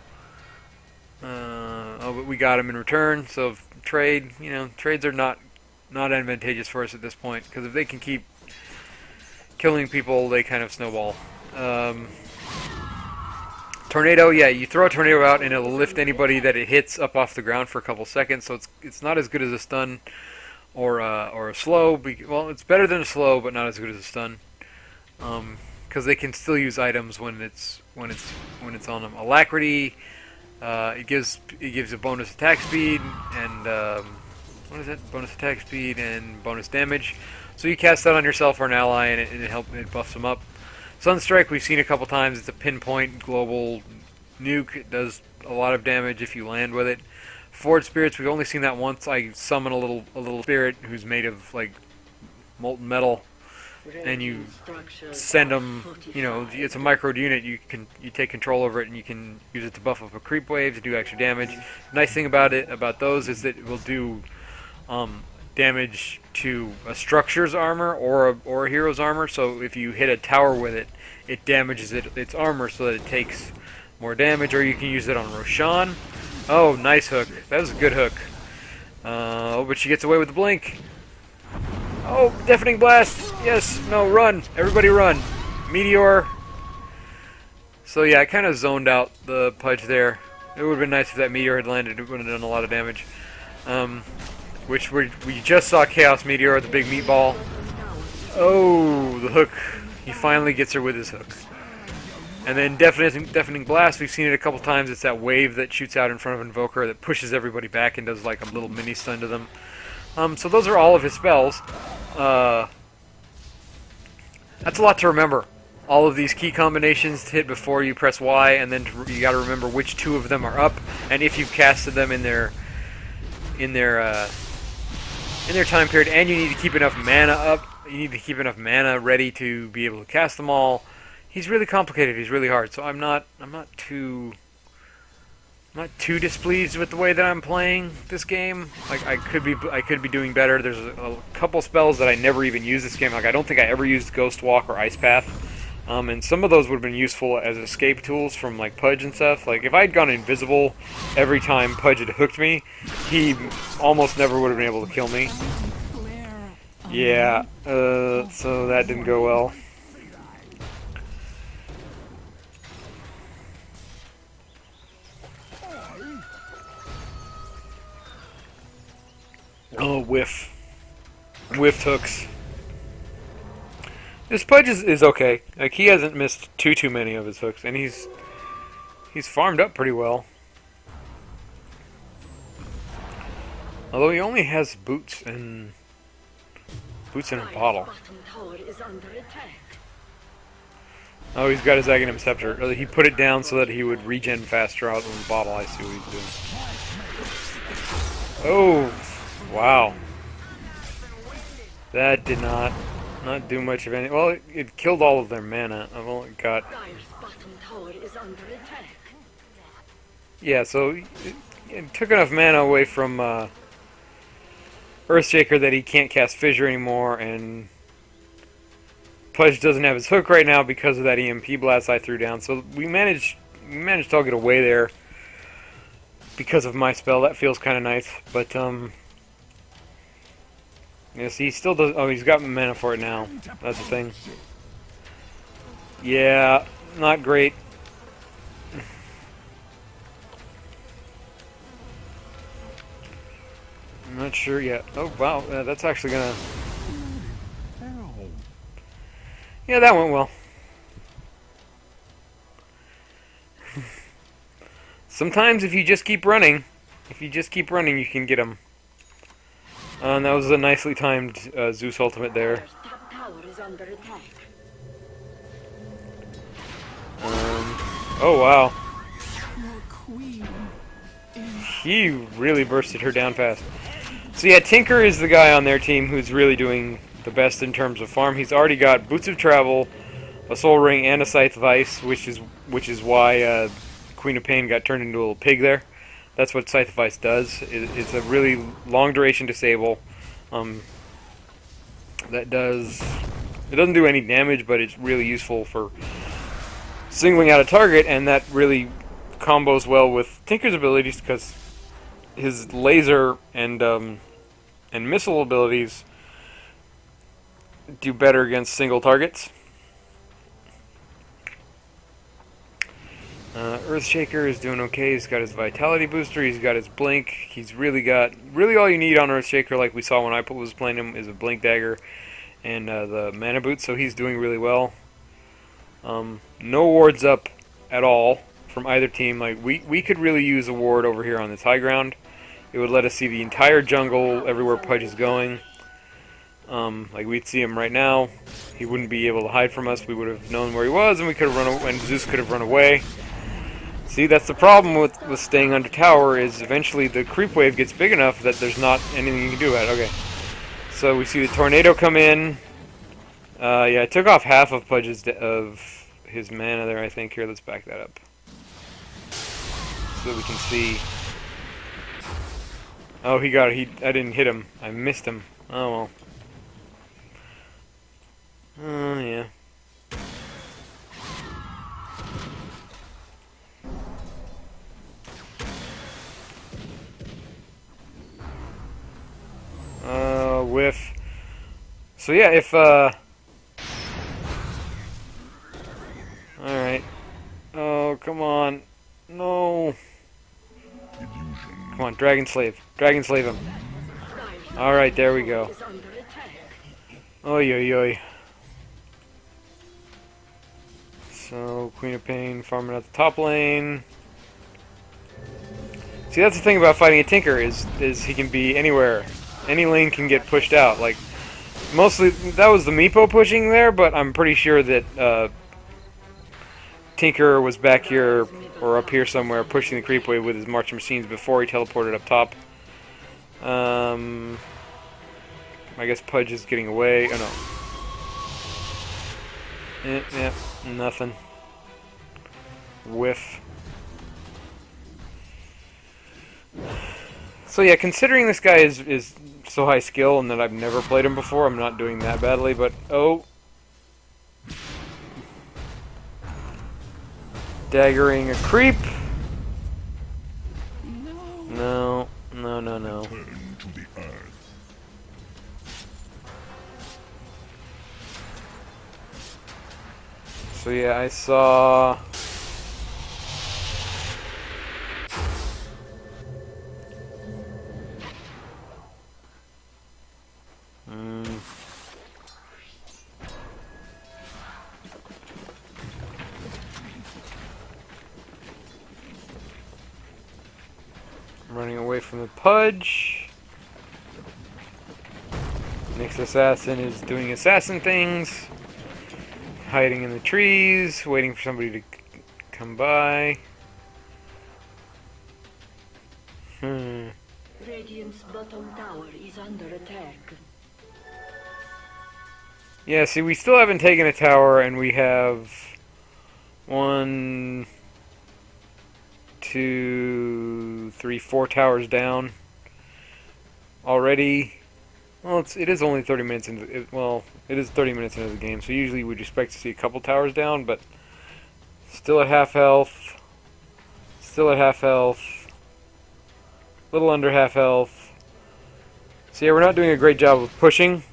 Oh, but we got him in return. So trade, trades are not advantageous for us at this point, because if they can keep killing people, they kind of snowball. Tornado, yeah, you throw a tornado out and it'll lift anybody that it hits up off the ground for a couple seconds. So it's not as good as a stun or a slow. Well, it's better than a slow, but not as good as a stun. Because they can still use items when it's on them. Alacrity, it gives a bonus attack speed and what is it? Bonus attack speed and bonus damage. So you cast that on yourself or an ally, and it buffs them up. Sunstrike, we've seen a couple times. It's a pinpoint global nuke. It does a lot of damage if you land with it. Forward spirits, we've only seen that once. I summon a little spirit who's made of like molten metal, and you send them. It's a microed unit. You take control over it, and you can use it to buff up a creep wave to do extra damage. Nice thing about those is that it will do damage to a structure's armor or a hero's armor. So if you hit a tower with it, it damages its armor so that it takes more damage. Or you can use it on Roshan. Oh, nice hook. That was a good hook. Oh, but she gets away with the blink. Oh, deafening blast. Yes. No, run. Everybody run. Meteor. So yeah, I kind of zoned out the Pudge there. It would have been nice if that meteor had landed. It would have done a lot of damage. Which we just saw Chaos Meteor, the big meatball. Oh, the hook. He finally gets her with his hook. And then Deafening Blast, we've seen it a couple times. It's that wave that shoots out in front of Invoker that pushes everybody back and does like a little mini stun to them. So those are all of his spells. That's a lot to remember. All of these key combinations to hit before you press Y, and then you got to remember which two of them are up, and if you've casted them in their time period, and you need to keep enough mana up. You need to keep enough mana ready to be able to cast them all. He's really complicated. He's really hard. So I'm not too displeased with the way that I'm playing this game. Like I could be doing better. There's a couple spells that I never even used this game. Like I don't think I ever used Ghost Walk or Ice Path. And some of those would have been useful as escape tools from like Pudge and stuff. Like if I'd gone invisible every time Pudge had hooked me, he almost never would have been able to kill me. Yeah, so that didn't go well. Oh, whiffed hooks. This Pudge is okay. Like he hasn't missed too many of his hooks, and he's farmed up pretty well. Although he only has boots and Boots in a Dire's bottle. bottom tower is under attack. Oh, he's got his Aghanim Scepter. He put it down so that he would regen faster out in the bottle. I see what he's doing. Oh, wow. That did not do much of any. Well, it killed all of their mana. I've only got. Dire's bottom tower is under attack. Yeah, so it took enough mana away from Earthshaker that he can't cast Fissure anymore, and Pudge doesn't have his hook right now because of that EMP blast I threw down. So we managed to all get away there because of my spell. That feels kind of nice, but yes, he still does. Oh, he's got mana for it now. That's the thing. Yeah, not great. I'm not sure yet. Oh wow, that's actually gonna. Yeah, that went well. Sometimes if you just keep running, you can get them. And that was a nicely timed Zeus ultimate there. Dire's top tower is under attack. Oh wow. He really bursted her down fast. So yeah, Tinker is the guy on their team who's really doing the best in terms of farm. He's already got Boots of Travel, a Soul Ring, and a Scythe of Ice, which is why Queen of Pain got turned into a little pig there. That's what Scythe of Ice does. It's a really long duration disable. It doesn't do any damage, but it's really useful for singling out a target, and that really combos well with Tinker's abilities because his laser and missile abilities do better against single targets. Earthshaker is doing okay. He's got his Vitality booster. He's got his Blink. He's really all you need on Earthshaker, like we saw when I was playing him, is a Blink Dagger and the Mana Boot. So he's doing really well. No wards up at all from either team. Like we could really use a ward over here on this high ground. It would let us see the entire jungle everywhere Pudge is going. Like we'd see him right now. He wouldn't be able to hide from us. We would have known where he was, and we could have run away, and Zeus could have run away. See, that's the problem with staying under tower, is eventually the creep wave gets big enough that there's not anything you can do about it. Okay. So we see the tornado come in. Yeah, it took off half of Pudge's of his mana there, I think. Here, let's back that up. So that we can see. Oh, he got it. I didn't hit him. I missed him. Oh well. Yeah. Whiff. So yeah, if alright. Oh, come on. No. Come on, Dragon Slave. Dragon Slave him. Alright, there we go. Oy oy oy. So, Queen of Pain farming out the top lane. See, that's the thing about fighting a Tinker, is he can be anywhere. Any lane can get pushed out. Like, mostly, that was the Meepo pushing there, but I'm pretty sure that Tinker was back here, or up here somewhere, pushing the creep wave with his marching machines before he teleported up top. I guess Pudge is getting away. Oh no. Yeah, nothing. Whiff. So yeah, considering this guy is so high skill and that I've never played him before, I'm not doing that badly, but oh. Daggering a creep. No. So yeah, I saw... Running away from the Pudge. Nick's assassin is doing assassin things, hiding in the trees, waiting for somebody to come by. Radiant's bottom tower is under attack. Yeah, see, we still haven't taken a tower, and we have 1, 2, 3, 4 towers down already. Well, it is only 30 minutes into it. Well, it is 30 minutes into the game, so usually we'd expect to see a couple towers down, but still at half health. Still at half health. A little under half health. So yeah, we're not doing a great job of pushing,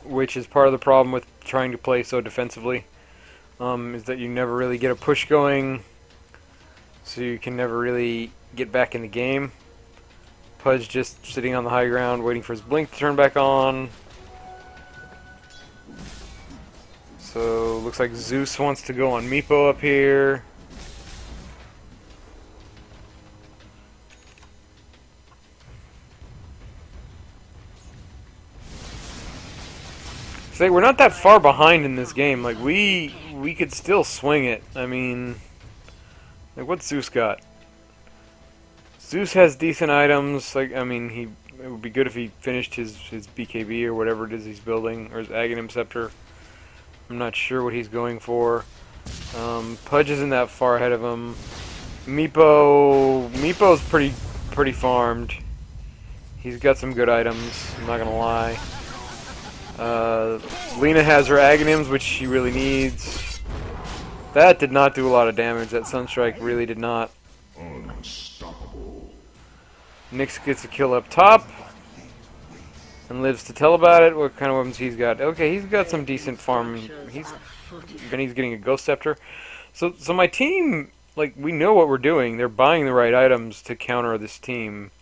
which is part of the problem with trying to play so defensively. Is that you never really get a push going, so you can never really get back in the game. Pudge just sitting on the high ground, waiting for his blink to turn back on. So looks like Zeus wants to go on Meepo up here. So we're not that far behind in this game. Like we could still swing it. I mean, like what's Zeus got? Zeus has decent items. Like I mean, it would be good if he finished his BKB or whatever it is he's building, or his Aghanim Scepter. I'm not sure what he's going for. Pudge isn't that far ahead of him. Meepo's pretty farmed. He's got some good items. I'm not gonna lie. Lena has her Aghanims, which she really needs. That did not do a lot of damage. That Sunstrike really did not. Nyx gets a kill up top and lives to tell about it. What kind of weapons he's got? Okay, he's got some decent farm. He's getting a Ghost Scepter. So my team, like, we know what we're doing. They're buying the right items to counter this team.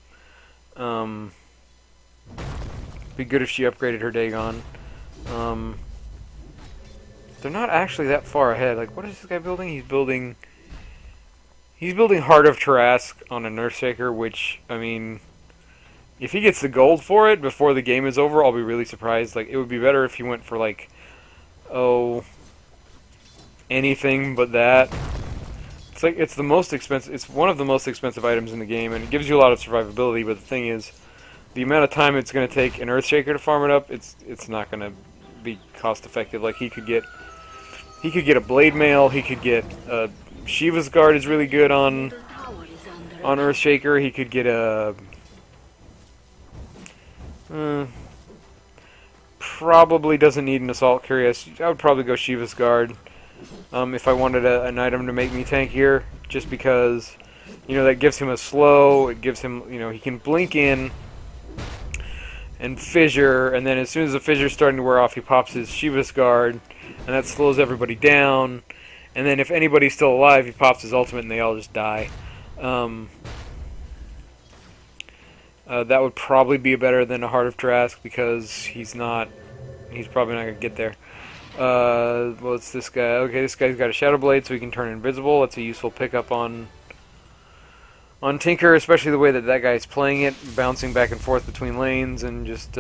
Be good if she upgraded her Dagon. They're not actually that far ahead. Like, what is this guy building? He's building Heart of Tarask on a Earthshaker, which, I mean, if he gets the gold for it before the game is over, I'll be really surprised. Like, it would be better if he went for, like, anything but that. It's like, it's the most expensive, it's one of the most expensive items in the game, and it gives you a lot of survivability, but the thing is, the amount of time it's going to take an Earthshaker to farm it up, it's not going to be cost effective. Like, he could get a Blade Mail, he could get Shiva's Guard is really good on Earthshaker. He could get a probably doesn't need an Assault Curious. I would probably go Shiva's Guard if I wanted an item to make me tankier, just because, you know, that gives him a slow. It gives him, you know, he can blink in and fissure, and then as soon as the fissure's starting to wear off, he pops his Shiva's Guard, and that slows everybody down. And then if anybody's still alive, he pops his ultimate and they all just die. That would probably be better than a Heart of Tarask, because he's probably not going to get there. Well, it's this guy. Okay, this guy's got a Shadow Blade, so he can turn invisible. That's a useful pickup on Tinker, especially the way that guy's playing it, bouncing back and forth between lanes and just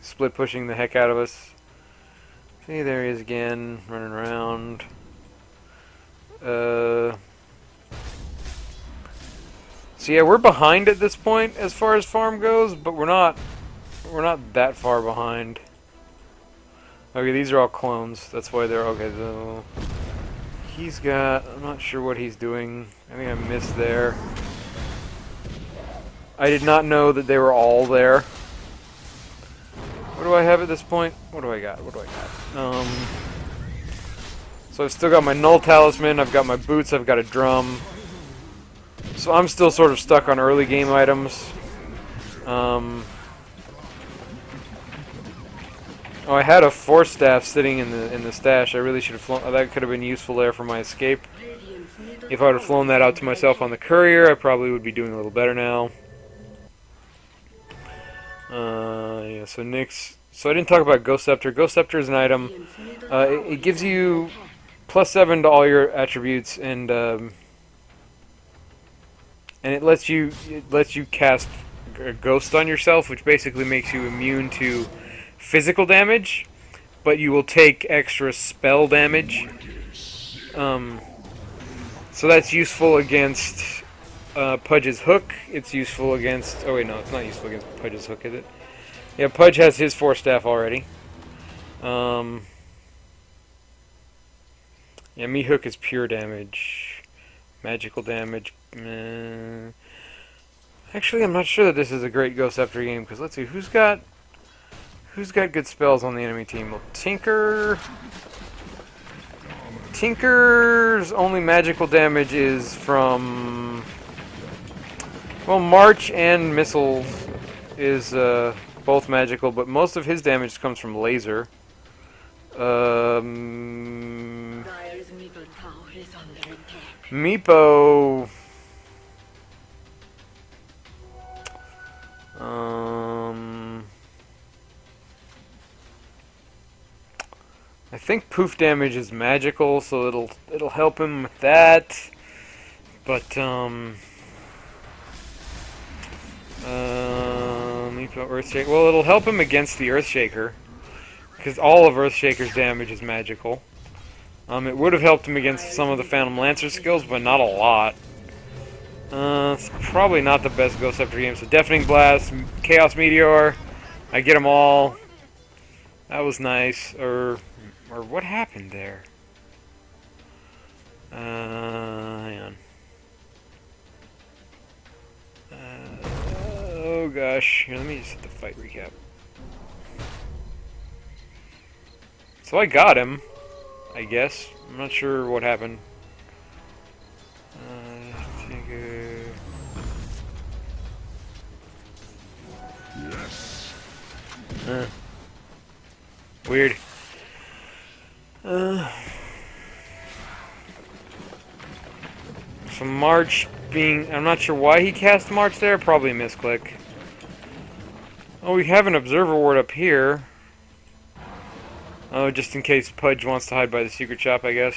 split pushing the heck out of us. See, there he is again, running around. So yeah, we're behind at this point as far as farm goes, but we're not that far behind. Okay, these are all clones. That's why they're okay. Though he's got, I'm not sure what he's doing. I think I missed there. I did not know that they were all there. What do I have at this point? What do I got? So I've still got my Null Talisman, I've got my boots, I've got a drum. So I'm still sort of stuck on early game items. Oh, I had a Force Staff sitting in the stash. I really should have flown. That could have been useful there for my escape. If I would have flown that out to myself on the courier, I probably would be doing a little better now. Yeah, so Nyx. So I didn't talk about Ghost Scepter. Ghost Scepter is an item. It gives you +7 to all your attributes, and and it lets you cast a ghost on yourself, which basically makes you immune to physical damage, but you will take extra spell damage. So that's useful against Pudge's hook. It's useful against. Oh wait, no, it's not useful against Pudge's hook, is it? Yeah, Pudge has his Force Staff already. Yeah, me hook is pure damage, magical damage. Actually, I'm not sure that this is a great Ghost Scepter game, because let's see who's got good spells on the enemy team. Well, Tinker's only magical damage is from, well, March and Missiles is both magical, but most of his damage comes from laser. Meepo. I think poof damage is magical, so it'll help him with that. But Earthshaker. Well, it'll help him against the Earthshaker, because all of Earthshaker's damage is magical. It would have helped him against some of the Phantom Lancer skills, but not a lot. It's probably not the best Ghost Scepter game. So Deafening Blast, Chaos Meteor, I get them all. That was nice. Or what happened there? Hang on. Oh gosh, here, let me just hit the fight recap. So I got him, I guess. I'm not sure what happened. Weird. So March being... I'm not sure why he cast March there. Probably a misclick. Oh, we have an Observer Ward up here. Oh, just in case Pudge wants to hide by the secret shop, I guess.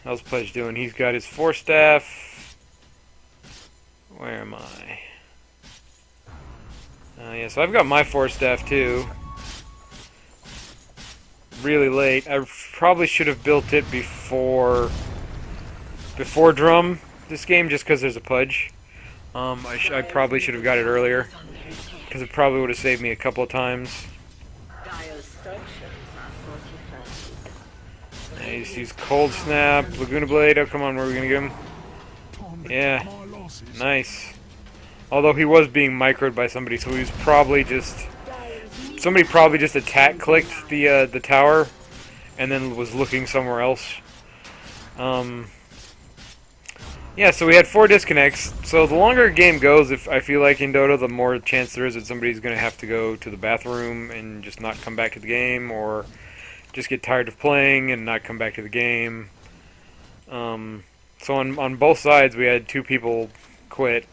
How's Pudge doing? He's got his Force Staff. Where am I? Yeah, so I've got my Force Staff too. Really late. I probably should have built it before Drum this game, just because there's a Pudge. I probably should have got it earlier, because it probably would have saved me a couple of times. Nice, use Cold Snap, Laguna Blade. Oh, come on, where are we gonna get him? Yeah, nice. Although he was being microed by somebody, so he was probably just... Somebody probably just clicked the tower, and then was looking somewhere else. Yeah, so we had 4 disconnects. So the longer a game goes, if I feel like in Dota, the more chance there is that somebody's going to have to go to the bathroom and just not come back to the game, or just get tired of playing and not come back to the game. So on both sides, we had 2 people quit.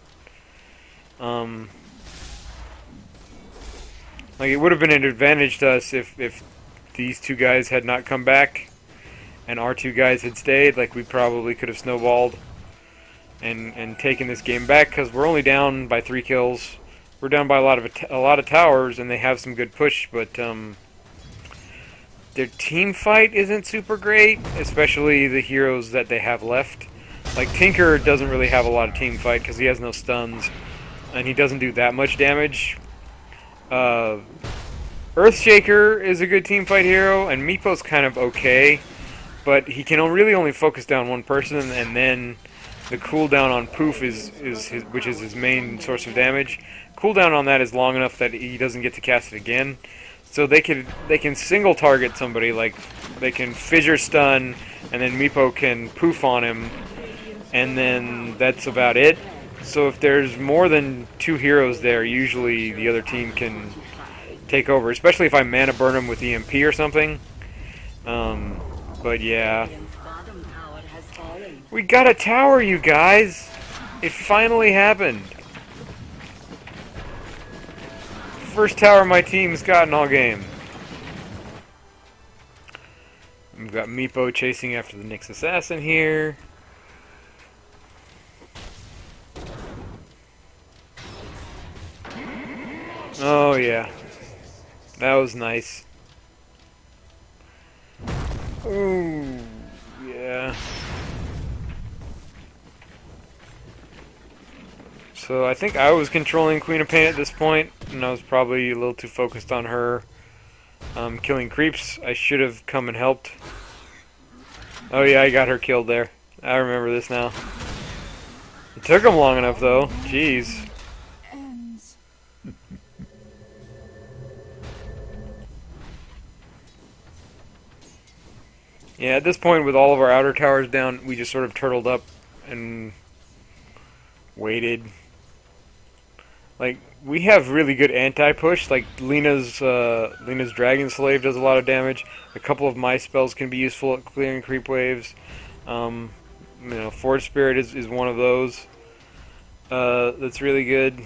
Like, it would have been an advantage to us if these 2 guys had not come back and our 2 guys had stayed. Like, we probably could have snowballed and taken this game back, because we're only down by 3 kills. We're down by a lot of towers, and they have some good push, but their team fight isn't super great, especially the heroes that they have left. Like, Tinker doesn't really have a lot of team fight because he has no stuns, and he doesn't do that much damage. Earthshaker is a good team fight hero, and Meepo's kind of okay, but he can really only focus down one person, and then the cooldown on Poof which is his main source of damage. Cooldown on that is long enough that he doesn't get to cast it again. So they can single target somebody, like they can fissure stun, and then Meepo can Poof on him, and then that's about it. So if there's more than 2 heroes there, usually the other team can take over, especially if I mana burn them with EMP or something. But yeah. We got a tower, you guys! It finally happened. First tower my team's gotten all game. We've got Meepo chasing after the Nyx Assassin here. Oh yeah, that was nice. Ooh, yeah. So I think I was controlling Queen of Pain at this point, and I was probably a little too focused on her killing creeps. I should have come and helped. Oh yeah, I got her killed there. I remember this now. It took him long enough though. Jeez. Ends. Yeah, at this point with all of our outer towers down, we just sort of turtled up and waited. Like, we have really good anti-push. Like Lena's Dragon Slave does a lot of damage. A couple of my spells can be useful at clearing creep waves. Forge Spirit is one of those. That's really good.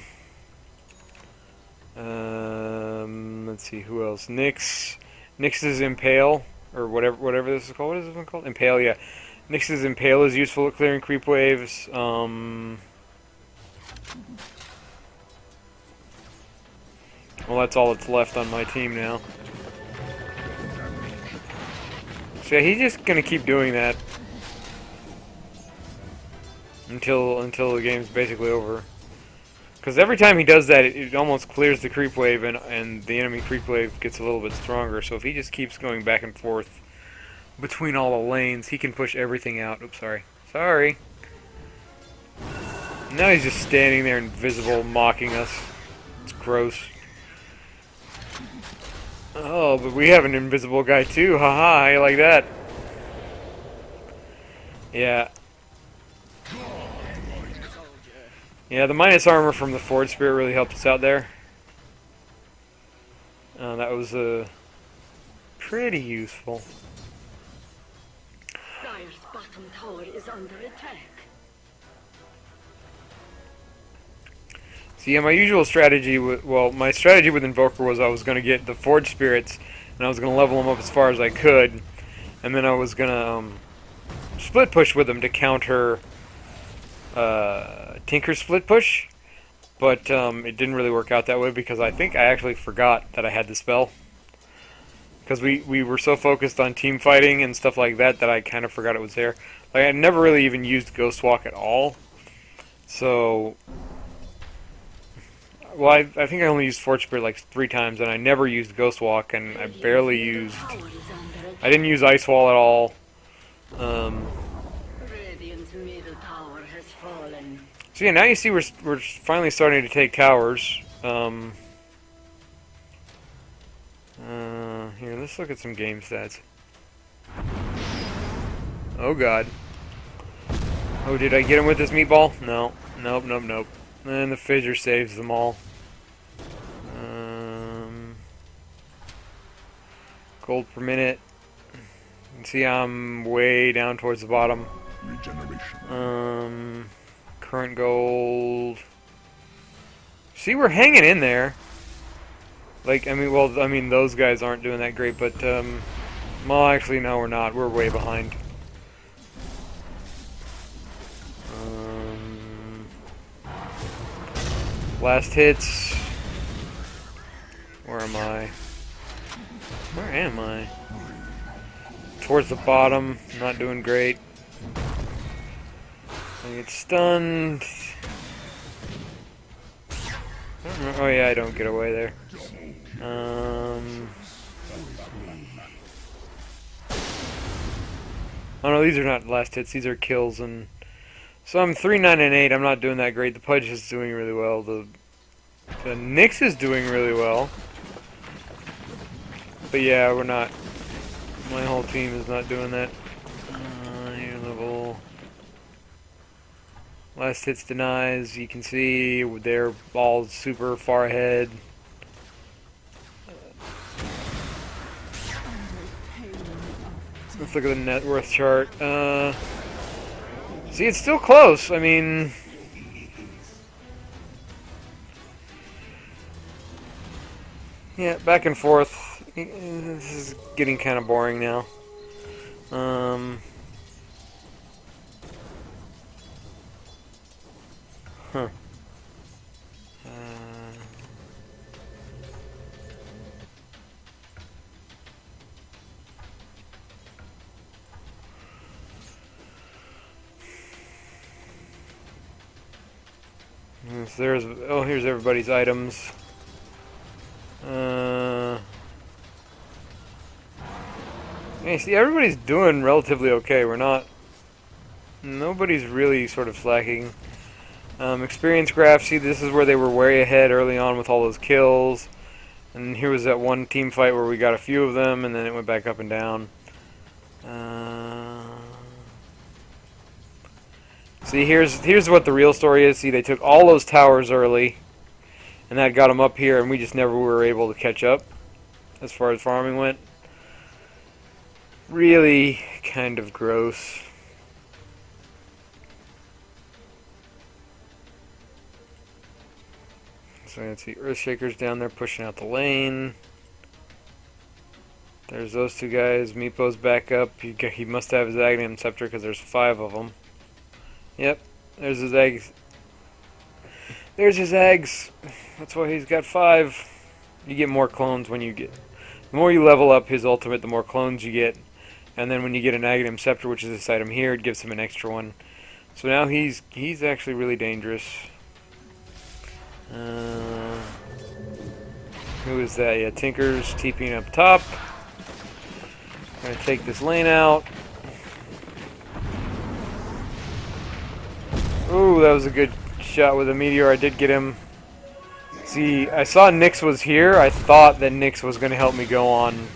Let's see who else. Nyx's Impale, or whatever this is called. What is this one called? Impale, yeah. Nyx's Impale is useful at clearing creep waves. Well, that's all that's left on my team now. So yeah, he's just gonna keep doing that until the game's basically over. Because every time he does that, it almost clears the creep wave, and the enemy creep wave gets a little bit stronger. So if he just keeps going back and forth between all the lanes, he can push everything out. Oops, sorry. Now he's just standing there invisible, mocking us. It's gross. Oh, but we have an invisible guy too. Haha, I like that. Yeah. Yeah, the minus armor from the Forge Spirit really helped us out there. That was pretty useful. Dire's bottom tower is under attack. So yeah, my usual strategy, my strategy with Invoker was I was going to get the Forge Spirits, and I was going to level them up as far as I could, and then I was going to split push with them to counter Tinker's split push, but it didn't really work out that way because I think I actually forgot that I had the spell. Because we were so focused on team fighting and stuff like that that I kind of forgot it was there. Like, I never really even used Ghost Walk at all. So, well, I think I only used Forge Spirit like 3 times, and I never used Ghost Walk, and I didn't use Ice Wall at all. Radiant's middle tower has fallen. So yeah, now you see we're finally starting to take towers. Here, let's look at some game stats. Oh god. Oh, did I get him with this meatball? No. Nope. And the fissure saves them all. Gold per minute. You can see I'm way down towards the bottom. Regeneration. Current gold. See, we're hanging in there. Like, I mean, those guys aren't doing that great, but, well, actually, no, we're not. We're way behind. Last hits. Where am I? Where am I? Towards the bottom. Not doing great. I get stunned. Oh yeah, I don't get away there. Oh no, these are not last hits, these are kills, and so I'm 3, 9, and 8. I'm not doing that great. The Pudge is doing really well. The Nyx is doing really well. But yeah, we're not. My whole team is not doing that. Here, level. Last hits denies. You can see they're all super far ahead. Let's look at the net worth chart. See, it's still close. I mean, yeah, back and forth. This is getting kind of boring now. So there's, oh, here's everybody's items. Yeah, see, everybody's doing relatively okay. Nobody's really sort of slacking. Experience graph, see, this is where they were way ahead early on with all those kills. And here was that one team fight where we got a few of them, and then it went back up and down. See, here's what the real story is. See, they took all those towers early, and that got them up here, and we just never were able to catch up as far as farming went. Really kind of gross. So let's see, Earthshaker's down there pushing out the lane. There's those two guys. Meepo's back up. He must have his Aghanim Scepter because there's 5 of them. Yep, there's his eggs. There's his eggs. That's why he's got 5. You get more clones when you get... The more you level up his ultimate, the more clones you get. And then when you get an Aghanim Scepter, which is this item here, it gives him an extra one. So now he's actually really dangerous. Who is that? Yeah, Tinker's TPing up top. Gonna take this lane out. Ooh, that was a good shot with a meteor. I did get him. See, I saw Nyx was here. I thought that Nyx was gonna help me go on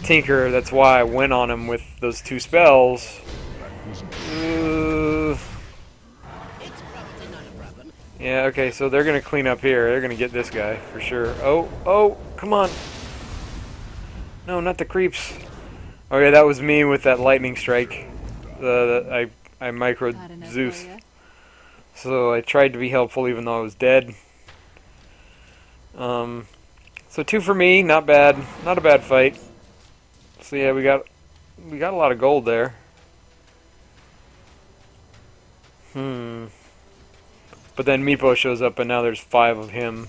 Tinker. That's why I went on him with those 2 spells. Yeah, okay, so they're gonna clean up here. They're gonna get this guy for sure. Oh, come on. No, not the creeps. Oh yeah, that was me with that lightning strike. I microed Zeus. So I tried to be helpful even though I was dead. So 2 for me, not bad. Not a bad fight. So yeah, we got a lot of gold there. But then Meepo shows up and now there's 5 of him.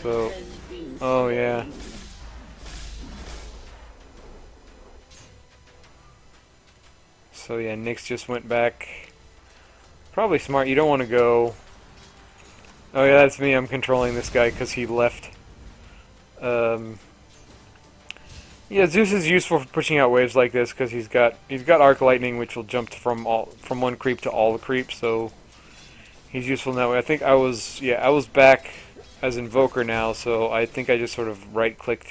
So, oh yeah. So yeah, Nyx just went back. Probably smart. You don't want to go. Oh yeah, that's me. I'm controlling this guy because he left. Yeah, Zeus is useful for pushing out waves like this because he's got arc lightning, which will jump from one creep to all the creeps. So he's useful in that way. I think I was back as Invoker now, so I think I just sort of right-clicked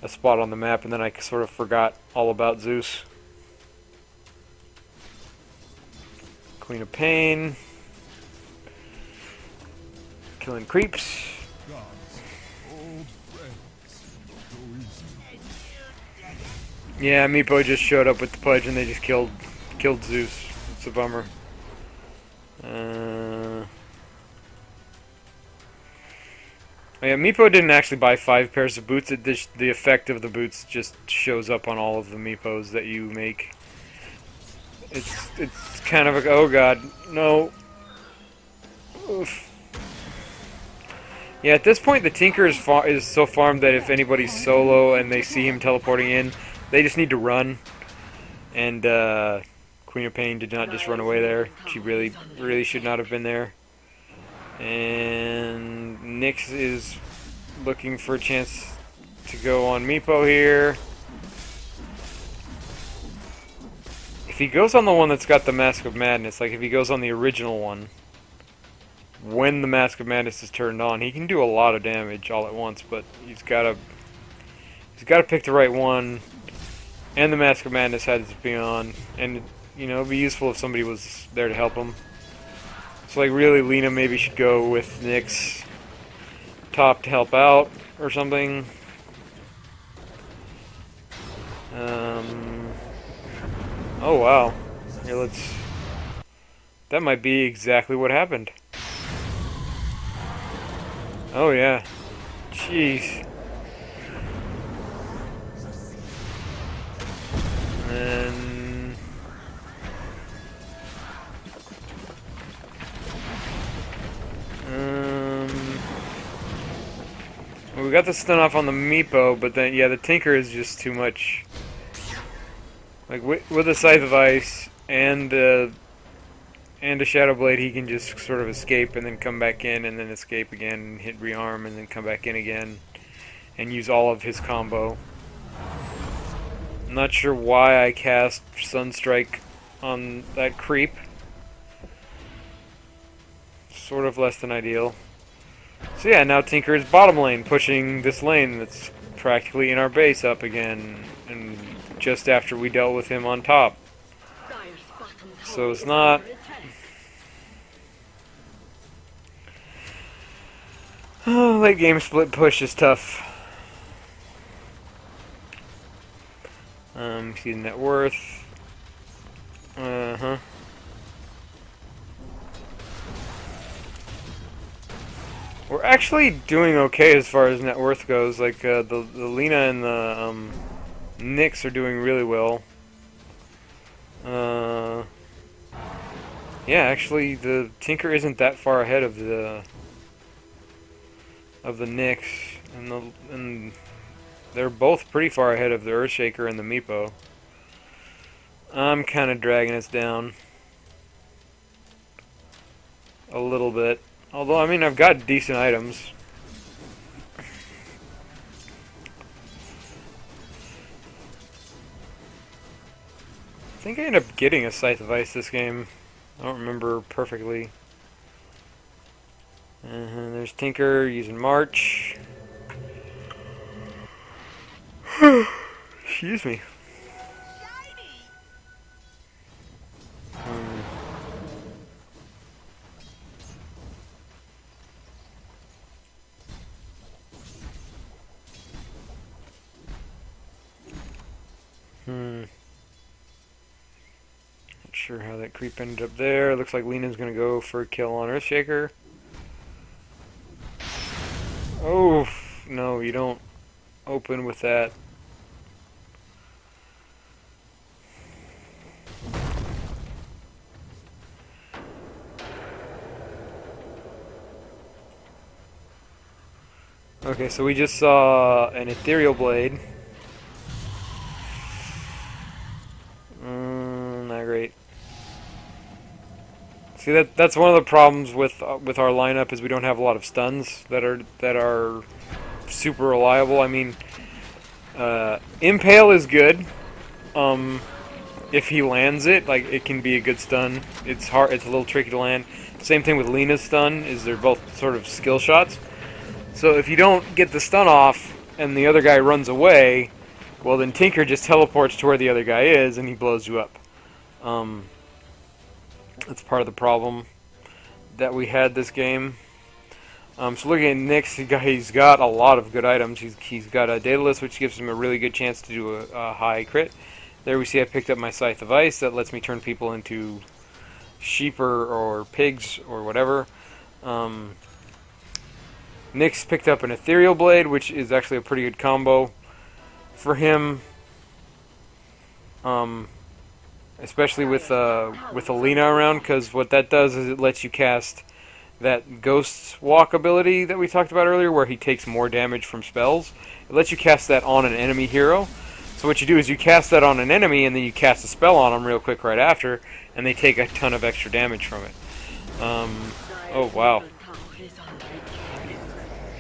a spot on the map, and then I sort of forgot all about Zeus. Queen of Pain. Killing creeps. Yeah, Meepo just showed up with the pudge and they just killed Zeus. It's a bummer. Yeah, Meepo didn't actually buy 5 pairs of boots. The effect of the boots just shows up on all of the Meepos that you make. It's kind of a, oh god, no. Oof. Yeah, at this point the Tinker is so farmed that if anybody's solo and they see him teleporting in, they just need to run. And Queen of Pain did not just run away there. She really should not have been there. And Nyx is looking for a chance to go on Meepo here. If he goes on the one that's got the Mask of Madness, like if he goes on the original one, when the Mask of Madness is turned on, he can do a lot of damage all at once, but he's gotta pick the right one, and the Mask of Madness has to be on, and you know, it'd be useful if somebody was there to help him. So like really Lena maybe should go with Nyx top to help out or something. Oh wow. Here, that might be exactly what happened. Oh yeah. Jeez. And we got the stun off on the Meepo, but then, yeah, the Tinker is just too much. Like, with a Scythe of Ice and a Shadow Blade, he can just sort of escape and then come back in and then escape again and hit rearm and then come back in again and use all of his combo. I'm not sure why I cast Sunstrike on that creep. Sort of less than ideal. So yeah, now Tinker is bottom lane, pushing this lane that's practically in our base up again, and just after we dealt with him on top. So it's not... Oh, late game split push is tough. See the net worth. We're actually doing okay as far as net worth goes. Like, the Lina and the, Nyx are doing really well. Yeah, actually, the Tinker isn't that far ahead of the Nyx, and they're both pretty far ahead of the Earthshaker and the Meepo. I'm kind of dragging us down a little bit. Although, I mean, I've got decent items. I think I ended up getting a Scythe of Ice this game. I don't remember perfectly. There's Tinker using March. Excuse me. Not sure how that creep ended up there. Looks like Lina's gonna go for a kill on Earthshaker. Oh, no, you don't open with that. Okay, so we just saw an Ethereal Blade. Not great. See, that's one of the problems with our lineup, is we don't have a lot of stuns that are super reliable. I mean, Impale is good. If he lands it, like, it can be a good stun. It's hard. It's a little tricky to land. Same thing with Lina's stun, is they're both sort of skill shots. So if you don't get the stun off and the other guy runs away, well, then Tinker just teleports to where the other guy is and he blows you up. That's part of the problem that we had this game. So looking at Nyx, he's got a lot of good items. He's got a Daedalus, which gives him a really good chance to do a high crit. There we see I picked up my Scythe of Ice. That lets me turn people into sheep or pigs or whatever. Nyx picked up an Ethereal Blade, which is actually a pretty good combo for him. Especially with Alina around, because what that does is it lets you cast that Ghost Walk ability that we talked about earlier, where he takes more damage from spells. It lets you cast that on an enemy hero. So what you do is you cast that on an enemy, and then you cast a spell on them real quick right after, and they take a ton of extra damage from it. Oh, wow.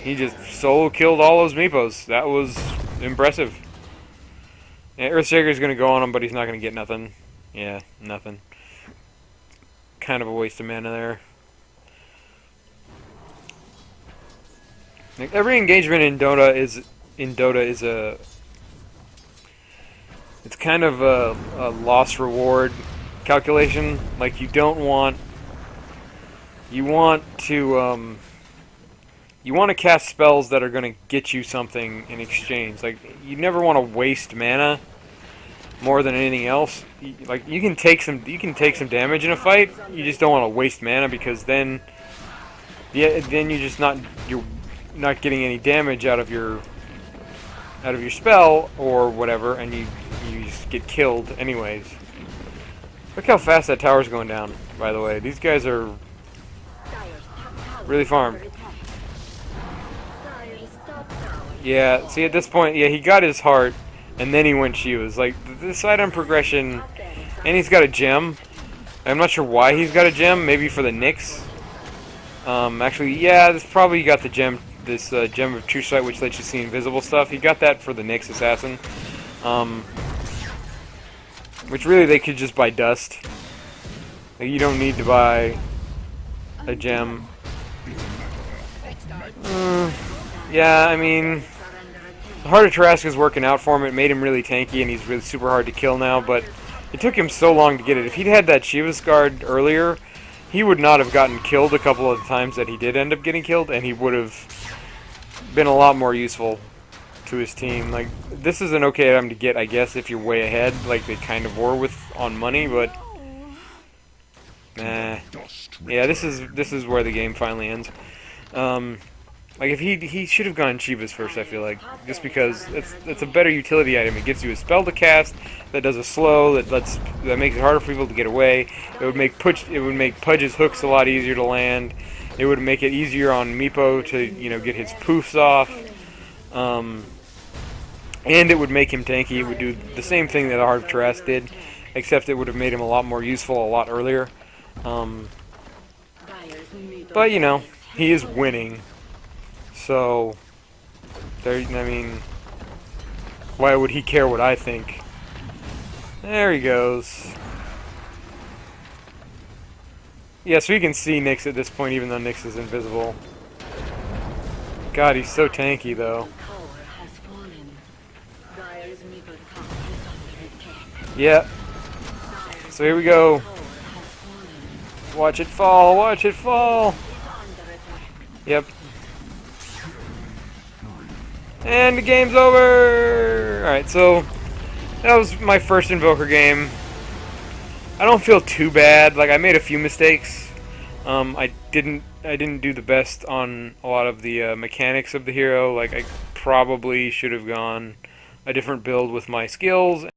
He just solo killed all those Meepos. That was impressive. Yeah, Earthshaker's going to go on him, but he's not going to get nothing. Yeah, nothing. Kind of a waste of mana there. Like, every engagement in Dota is a... It's kind of a loss-reward calculation. Like, you don't want... You want to cast spells that are going to get you something in exchange. Like, you never want to waste mana more than anything else. Like, you can take some damage in a fight. You just don't want to waste mana, because then you're not getting any damage out of your spell or whatever, and you just get killed anyways. Look how fast that tower's going down, by the way. These guys are really farmed. Yeah, see at this point, yeah, he got his heart, and then he went Shivas. Like, this item progression, and he's got a gem. I'm not sure why he's got a gem, maybe for the Nyx. Actually, yeah, this probably got the gem, this gem of True Sight, which lets you see invisible stuff. He got that for the Nyx Assassin. Which really they could just buy dust. Like, you don't need to buy a gem. Yeah, I mean, the Heart of Tarrasque is working out for him. It made him really tanky, and he's really super hard to kill now, but it took him so long to get it. If he'd had that Shiva's Guard earlier, he would not have gotten killed a couple of the times that he did end up getting killed, and he would have been a lot more useful to his team. Like, this is an okay item to get, I guess, if you're way ahead, like they kind of were with on money, but nah. Yeah, this is where the game finally ends. Like, if he should have gone Chivas first, I feel like, just because it's a better utility item. It gives you a spell to cast that does a slow that makes it harder for people to get away. It would make Pudge's hooks a lot easier to land. It would make it easier on Meepo to get his poofs off. And it would make him tanky. It would do the same thing that Heart of Tarrasque did, except it would have made him a lot more useful a lot earlier. But he is winning. So, I mean, why would he care what I think? There he goes. Yeah, so you can see Nyx at this point, even though Nyx is invisible. God, he's so tanky, though. Yeah. So here we go. Watch it fall, watch it fall! Yep. And the game's over! Alright, so that was my first Invoker game. I don't feel too bad. Like, I made a few mistakes. I didn't do the best on a lot of the mechanics of the hero. Like, I probably should have gone a different build with my skills.